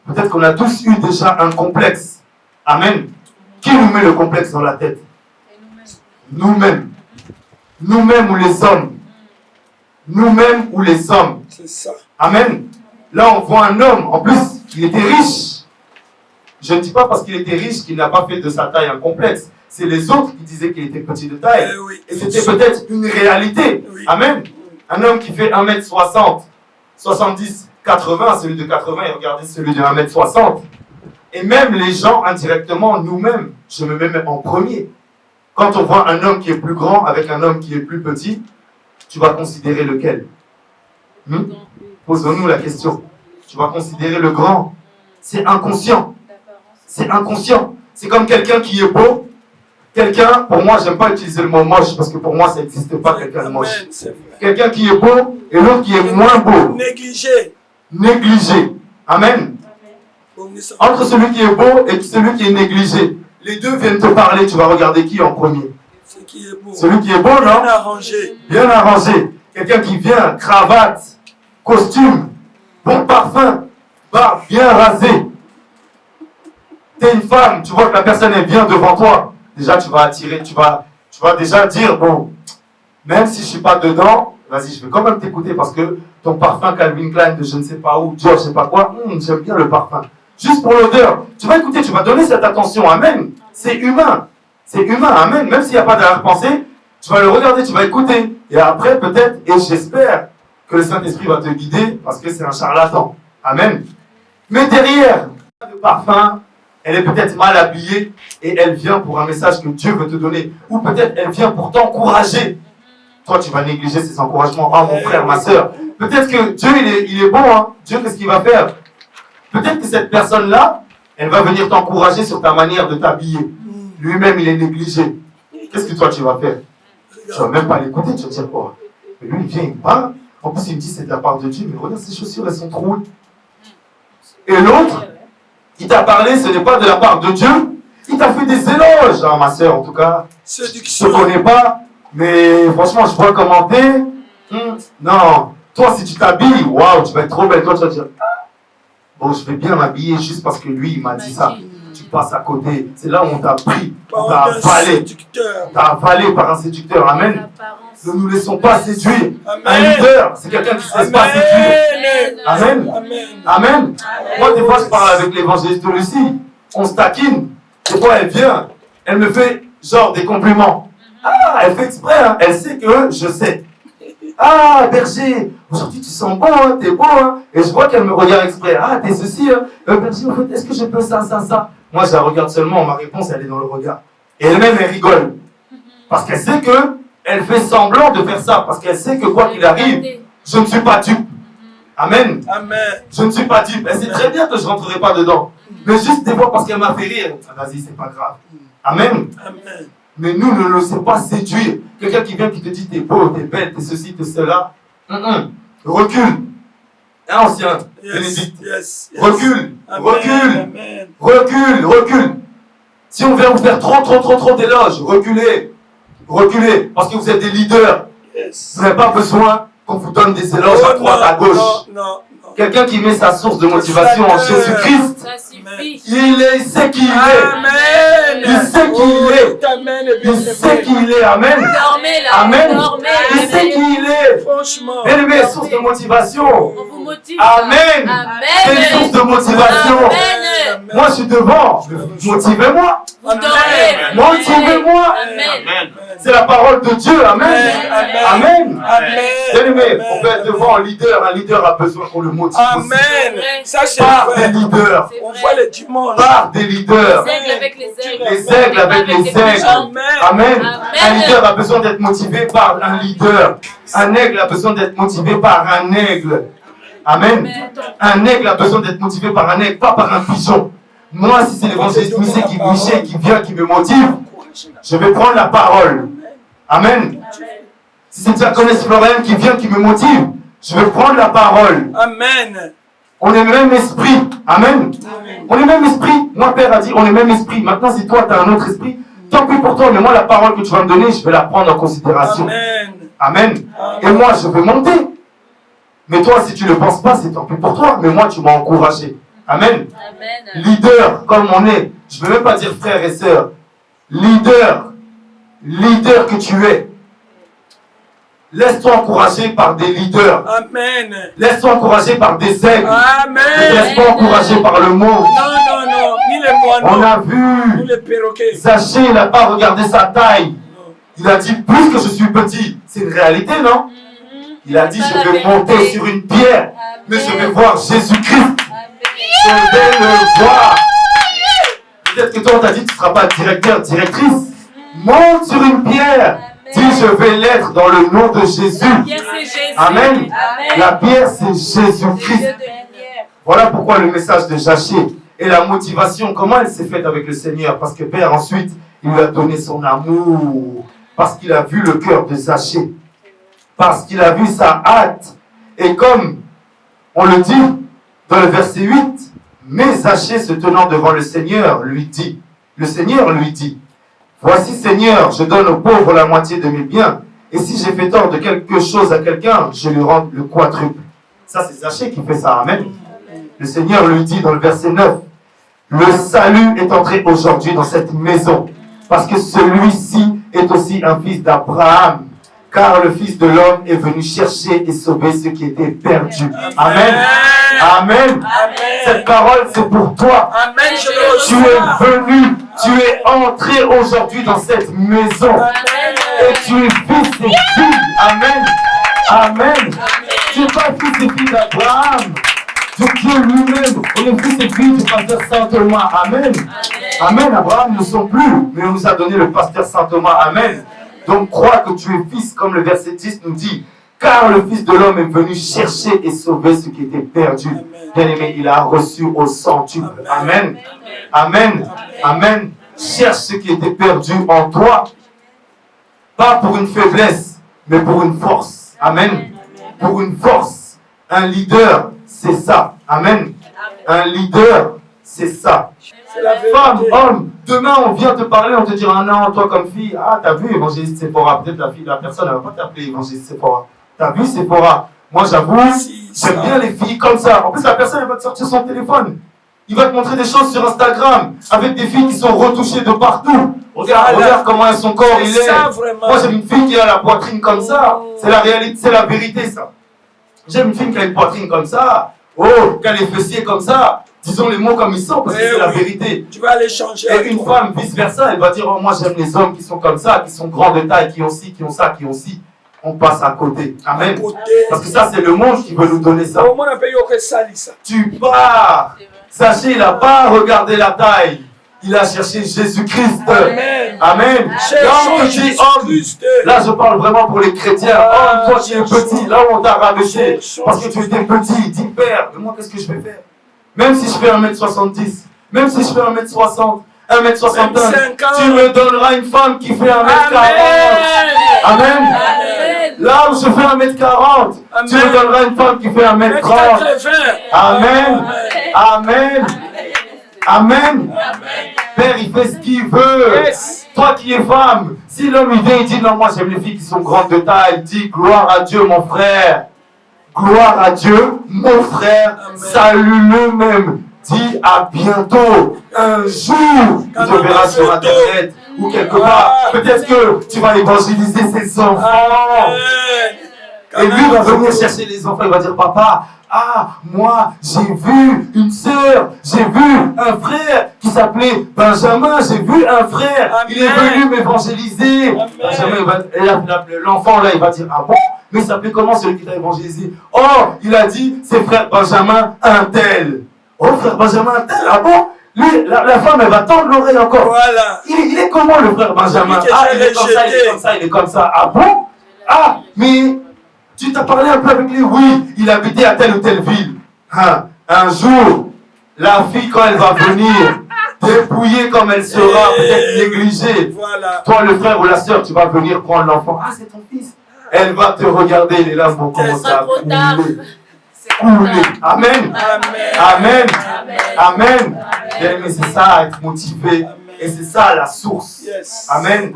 Peut-être qu'on a tous eu déjà un complexe. Amen. Qui nous met le complexe dans la tête? Nous-mêmes. Nous-mêmes ou les hommes. Nous-mêmes ou les hommes.
C'est ça.
Amen. Là, on voit un homme. En plus, il était riche. Je ne dis pas parce qu'il était riche qu'il n'a pas fait de sa taille un complexe. C'est les autres qui disaient qu'il était petit de taille.
Oui.
Et c'était peut-être une réalité.
Oui.
Amen. Un homme qui fait 1m60, 70, 80, celui de 80, et regardez celui de 1m60. Et même les gens, indirectement, nous-mêmes, je me mets même en premier. Quand on voit un homme qui est plus grand avec un homme qui est plus petit, tu vas considérer lequel? Posons-nous la question. Tu vas considérer le grand. C'est inconscient. C'est inconscient. C'est comme quelqu'un qui est beau. Quelqu'un, pour moi, j'aime pas utiliser le mot moche parce que pour moi, ça n'existe pas quelqu'un de moche. Quelqu'un qui est beau et l'autre qui est moins beau.
Négligé.
Négligé. Amen. Entre celui qui est beau et celui qui est négligé, les deux viennent te parler. Tu vas regarder qui en premier? Celui qui est beau, non?
Bien arrangé.
Bien arrangé. Quelqu'un qui vient, cravate, costume, bon parfum, barbe bien rasée. T'es une femme, tu vois que la personne est bien devant toi. Déjà, tu vas attirer, tu vas déjà dire, bon, même si je ne suis pas dedans, vas-y, je vais quand même t'écouter parce que ton parfum Calvin Klein de je ne sais pas où, Dior, je ne sais pas quoi, j'aime bien le parfum. Juste pour l'odeur. Tu vas écouter, tu vas donner cette attention. Amen. C'est humain. C'est humain. Amen. Même s'il n'y a pas d'arrière-pensée, tu vas le regarder, tu vas écouter. Et après, peut-être, et j'espère que le Saint-Esprit va te guider parce que c'est un charlatan. Amen. Mais derrière le parfum, elle est peut-être mal habillée et elle vient pour un message que Dieu veut te donner. Ou peut-être elle vient pour t'encourager. Toi, tu vas négliger ces encouragements. Ah, mon frère, ma soeur. Peut-être que Dieu, il est bon. Hein. Dieu, qu'est-ce qu'il va faire? Peut-être que cette personne-là, elle va venir t'encourager sur ta manière de t'habiller. Lui-même, il est négligé. Qu'est-ce que toi, tu vas faire? Tu ne vas même pas l'écouter, tu vas dire quoi? Mais lui, il vient, il parle. En plus, il me dit c'est de la part de Dieu. Mais regarde, ses chaussures, elles sont trouées. Et l'autre, il t'a parlé, ce n'est pas de la part de Dieu. Il t'a fait des éloges. Ah, ma soeur, en tout cas, je ne te connais pas. Mais franchement, je vois comment t'es. Non, toi, si tu t'habilles, waouh, tu vas être trop belle. Toi, tu vas dire, bon, je vais bien m'habiller juste parce que lui, il m'a dit ça. Tu passes à côté. C'est là où on t'a pris. On t'a avalé. On t'a avalé par un séducteur. Amen. Ne nous laissons pas séduire. Un leader, c'est quelqu'un qui ne se laisse pas séduire. Amen. Amen. Moi, des fois, je parle avec l'évangéliste de Lucie. On se taquine. Des fois, elle vient. Elle me fait genre des compliments. Ah, elle fait exprès. Hein. Elle sait que je sais. Ah, berger, aujourd'hui tu sens bon, hein, t'es beau, hein. Et je vois qu'elle me regarde exprès. Ah, t'es ceci, hein. Berger, en fait, est-ce que je peux ça? Moi, je la regarde seulement, ma réponse, elle est dans le regard. Et elle-même, elle rigole. Parce qu'elle sait que elle fait semblant de faire ça. Parce qu'elle sait que quoi qu'il arrive, je ne suis pas dupe. Amen. Je ne suis pas dupe. Elle sait très bien que je ne rentrerai pas dedans. Mais juste des fois, parce qu'elle m'a fait rire. Ah, vas-y, c'est pas grave. Amen. Mais nous ne le laissons pas séduire. Quelqu'un qui vient qui te dit t'es beau, t'es belle, t'es ceci, t'es cela. Recule. Un ancien, Bénédicte. Recule. Recule. Si on vient vous faire trop d'éloges, reculez. Parce que vous êtes des leaders. Vous n'avez pas besoin qu'on vous donne des éloges à droite, à gauche. Quelqu'un qui met sa source de motivation en Jésus-Christ.
Ça suffit.
Il sait qui il est.
Amen.
Il sait qui il est.
Amen est bien
Il sait qui il est. Amen.
Dormez là.
Amen.
Dormez.
Il sait qui il est.
Franchement.
Bien aimé, source de motivation.
On vous motive.
Amen. C'est une source de motivation.
Amen.
Moi, je suis devant. Motivez-moi.
Vous dormez.
Motivez-moi.
Amen.
C'est la parole de Dieu. Amen. Amen.
Amen.
Bien aimé, on peut être devant un leader. Un leader a besoin qu'on le motive. aussi.
Amen. Ça, c'est
Par des
vrai.
leaders.
On voit le dimanche.
Par des leaders.
Les aigles avec les aigles.
Les aigles avec les aigles.
Amen.
Amen.
Amen.
Un leader a besoin d'être motivé par un leader. Un aigle a besoin d'être motivé par un aigle. Amen. Un aigle a besoin d'être motivé par un aigle, pas par un pigeon. Moi, si c'est l'évangéliste Michel qui vient, qui me motive, je vais prendre la parole. Amen. Si c'est diaconesse Floriane qui vient, qui me motive, je vais prendre la parole.
Amen.
On est le même esprit. Amen. On est le même esprit. Moi, Père a dit, on est le même esprit. Maintenant, si toi, tu as un autre esprit, tant pis pour toi, mais moi, la parole que tu vas me donner, je vais la prendre en considération.
Amen.
Amen. Et moi, je vais monter. Mais toi, si tu ne le penses pas, c'est tant pis pour toi. Mais moi, tu m'as encouragé. Amen.
Amen.
Leader, comme on est, je ne veux même pas dire frère et sœur. Leader que tu es. Laisse-toi encourager par des leaders.
Amen.
Laisse-toi encourager par des aigles.
Amen.
Laisse-toi encourager par le mot.
Non, non, non. Ni les
On
moineaux,
a
ni
vu
les perroquets.
Zaché, il n'a pas regardé sa taille. Il a dit, plus que je suis petit. C'est une réalité, non? Il a dit, je vais monter sur une pierre, mais je vais voir Jésus-Christ. Je vais le voir. Peut-être que toi, on t'a dit, tu ne seras pas directeur, directrice. Monte sur une pierre. Dis, je vais l'être dans le nom de Jésus.
Pierre, c'est Jésus.
Amen. La pierre, c'est Jésus-Christ. Voilà pourquoi le message de Zaché et la motivation, comment elle s'est faite avec le Seigneur? Parce que Père, ensuite, il lui a donné son amour. Parce qu'il a vu le cœur de Zaché. Parce qu'il a vu sa hâte. Et comme on le dit dans le verset 8, mais Zaché se tenant devant le Seigneur lui dit, le Seigneur lui dit, voici Seigneur, je donne aux pauvres la moitié de mes biens, et si j'ai fait tort de quelque chose à quelqu'un, je lui rends le quadruple. Ça c'est Zaché qui fait ça, amen. Le Seigneur lui dit dans le verset 9, le salut est entré aujourd'hui dans cette maison, parce que celui-ci est aussi un fils d'Abraham. Car le Fils de l'homme est venu chercher et sauver ceux qui étaient perdus. Amen. Amen. Cette parole, c'est pour toi.
Amen. Je le
Tu
reçois.
es venu, tu es entré aujourd'hui dans cette maison. Et tu es fils et fille. Amen. Amen. Tu n'es pas fils et fille d'Abraham. De Dieu lui-même. Et le fils et fille du pasteur Saint Thomas. Amen. Amen. Abraham ne sont plus, mais on nous a donné le pasteur Saint Thomas. Amen. Donc crois que tu es fils, comme le verset 10 nous dit, car le Fils de l'homme est venu chercher et sauver ceux qui étaient perdus. Bien-aimé, il a reçu au centuple. Amen. Amen. Amen. Cherche ceux qui étaient perdus en toi, pas pour une faiblesse, mais pour une force. Amen. Pour une force. Un leader, c'est ça. Amen. Un leader, c'est ça.
C'est la
Femme,
vérité.
homme, demain on vient te parler, on te dira ah non, toi comme fille, ah t'as vu évangéliste Sephora, peut-être la personne elle va pas t'appeler évangéliste Sephora. T'as vu Sephora? Moi j'avoue, j'aime bien les filles comme ça. En plus la personne elle va te sortir son téléphone. Il va te montrer des choses sur Instagram avec des filles qui sont retouchées de partout. Regarde comment son corps il est.
Ça, vraiment.
Moi j'aime une fille qui a la poitrine comme ça. C'est la réalité, c'est la vérité ça. J'aime une fille qui a une poitrine comme ça. Oh, qui a les fessiers comme ça. Disons les mots comme ils sont parce que c'est la vérité.
Tu vas aller changer.
Et une femme, vice-versa, elle va dire, oh, moi j'aime les hommes qui sont comme ça, qui sont grands de taille, qui ont ci, qui ont ça, qui ont ci. On passe à côté. Amen. Parce que ça, c'est le monde qui veut nous donner ça.
Au moins, on paye aucun ça.
Tu pars. Sachez, il n'a pas regardé la taille. Il a cherché Jésus-Christ.
Amen.
Amen. Là, on te dit, homme, là, je parle vraiment pour les chrétiens. Homme, toi qui es petit, là où on t'a rabaissé, parce que tu étais petit, dis, Père, mais moi, qu'est-ce que je vais faire? Même si je fais 1m70, même si je fais 1m60, 1m61, tu me donneras une femme qui fait 1m40. Amen. Là où je fais 1m40, tu me donneras une femme qui fait 1m30. Amen. Amen. Amen. Père, il fait ce qu'il veut. Toi qui es femme, si l'homme il vient et dit non, moi j'aime les filles qui sont grandes de taille, dis gloire à Dieu mon frère. Gloire à Dieu, mon frère, salue-le même. Dis à bientôt. Un jour, tu te verras sur Internet ou quelque part. Peut-être que tu vas évangéliser ses enfants. Et lui va venir chercher les enfants. Il va dire, papa, ah, moi, j'ai vu une sœur, j'ai vu un frère qui s'appelait Benjamin, j'ai vu un frère, il est venu m'évangéliser. Benjamin, l'enfant là, il va dire, ah bon? Mais il s'appelait comment celui qui t'a évangélisé? Oh, il a dit, c'est frère Benjamin un tel. Oh, frère Benjamin un tel, ah bon? Lui, la femme, elle va tendre l'oreille encore.
Voilà.
Il est comment le frère Benjamin? Ah, il est comme ça, il est comme ça, il est comme ça. Ah bon? Ah, mais tu t'as parlé un peu avec lui? Oui, il habitait à telle ou telle ville. Hein. Un jour, la fille, quand elle va venir, dépouillée comme elle sera, peut-être négligée.
Voilà.
Toi, le frère ou la sœur, tu vas venir prendre l'enfant. Ah, c'est ton fils. Elle va te regarder, les larmes vont commencer à couler. Couler. Amen. Amen. Amen. Mais c'est ça, être motivé. Et c'est ça la source. Amen.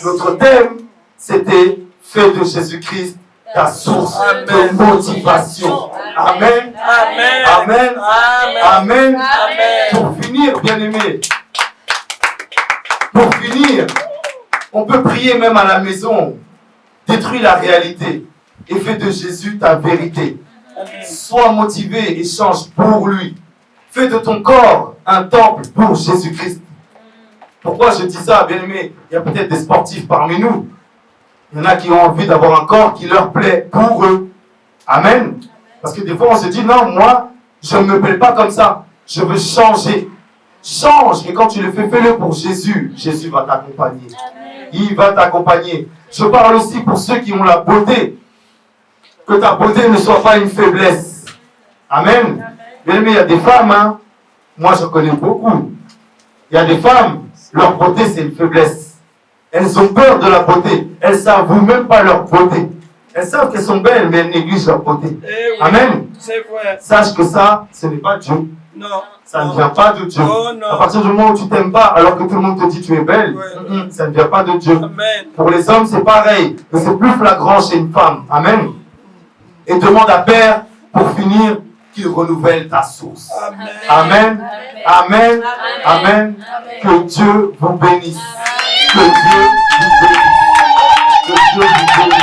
Notre thème, c'était fais de Jésus-Christ ta source de motivation. Amen. Amen. Amen. Pour finir, bien-aimés, pour finir, on peut prier même à la maison. Détruis la réalité et fais de Jésus ta vérité. Sois motivé et change pour lui. Fais de ton corps un temple pour Jésus-Christ. Pourquoi je dis ça, bien-aimés? Il y a peut-être des sportifs parmi nous. Il y en a qui ont envie d'avoir un corps qui leur plaît pour eux. Amen. Parce que des fois, on se dit, non, moi, je ne me plais pas comme ça. Je veux changer. Change. Et quand tu le fais, fais-le pour Jésus. Jésus va t'accompagner. Il va t'accompagner. Je parle aussi pour ceux qui ont la beauté. Que ta beauté ne soit pas une faiblesse. Amen. Bien-aimé, il y a des femmes, hein. Moi, je connais beaucoup. Il y a des femmes, leur beauté, c'est une faiblesse. Elles ont peur de la beauté. Elles ne s'avouent même pas leur beauté. Elles savent qu'elles sont belles, mais elles négligent leur beauté.
Oui,
amen.
C'est vrai.
Sache que ça, ce n'est pas Dieu.
Non.
Ça ne vient pas de Dieu.
Oh, non.
À partir du moment où tu t'aimes pas, alors que tout le monde te dit tu es belle, ça ne vient pas de Dieu.
Amen.
Pour les hommes, c'est pareil. Mais c'est plus flagrant chez une femme. Amen. Et demande à Père, pour finir, qu'il renouvelle ta source. Amen. Amen. Amen. Que Dieu vous bénisse. Que Dieu vous bénisse. Que Dieu vous bénisse.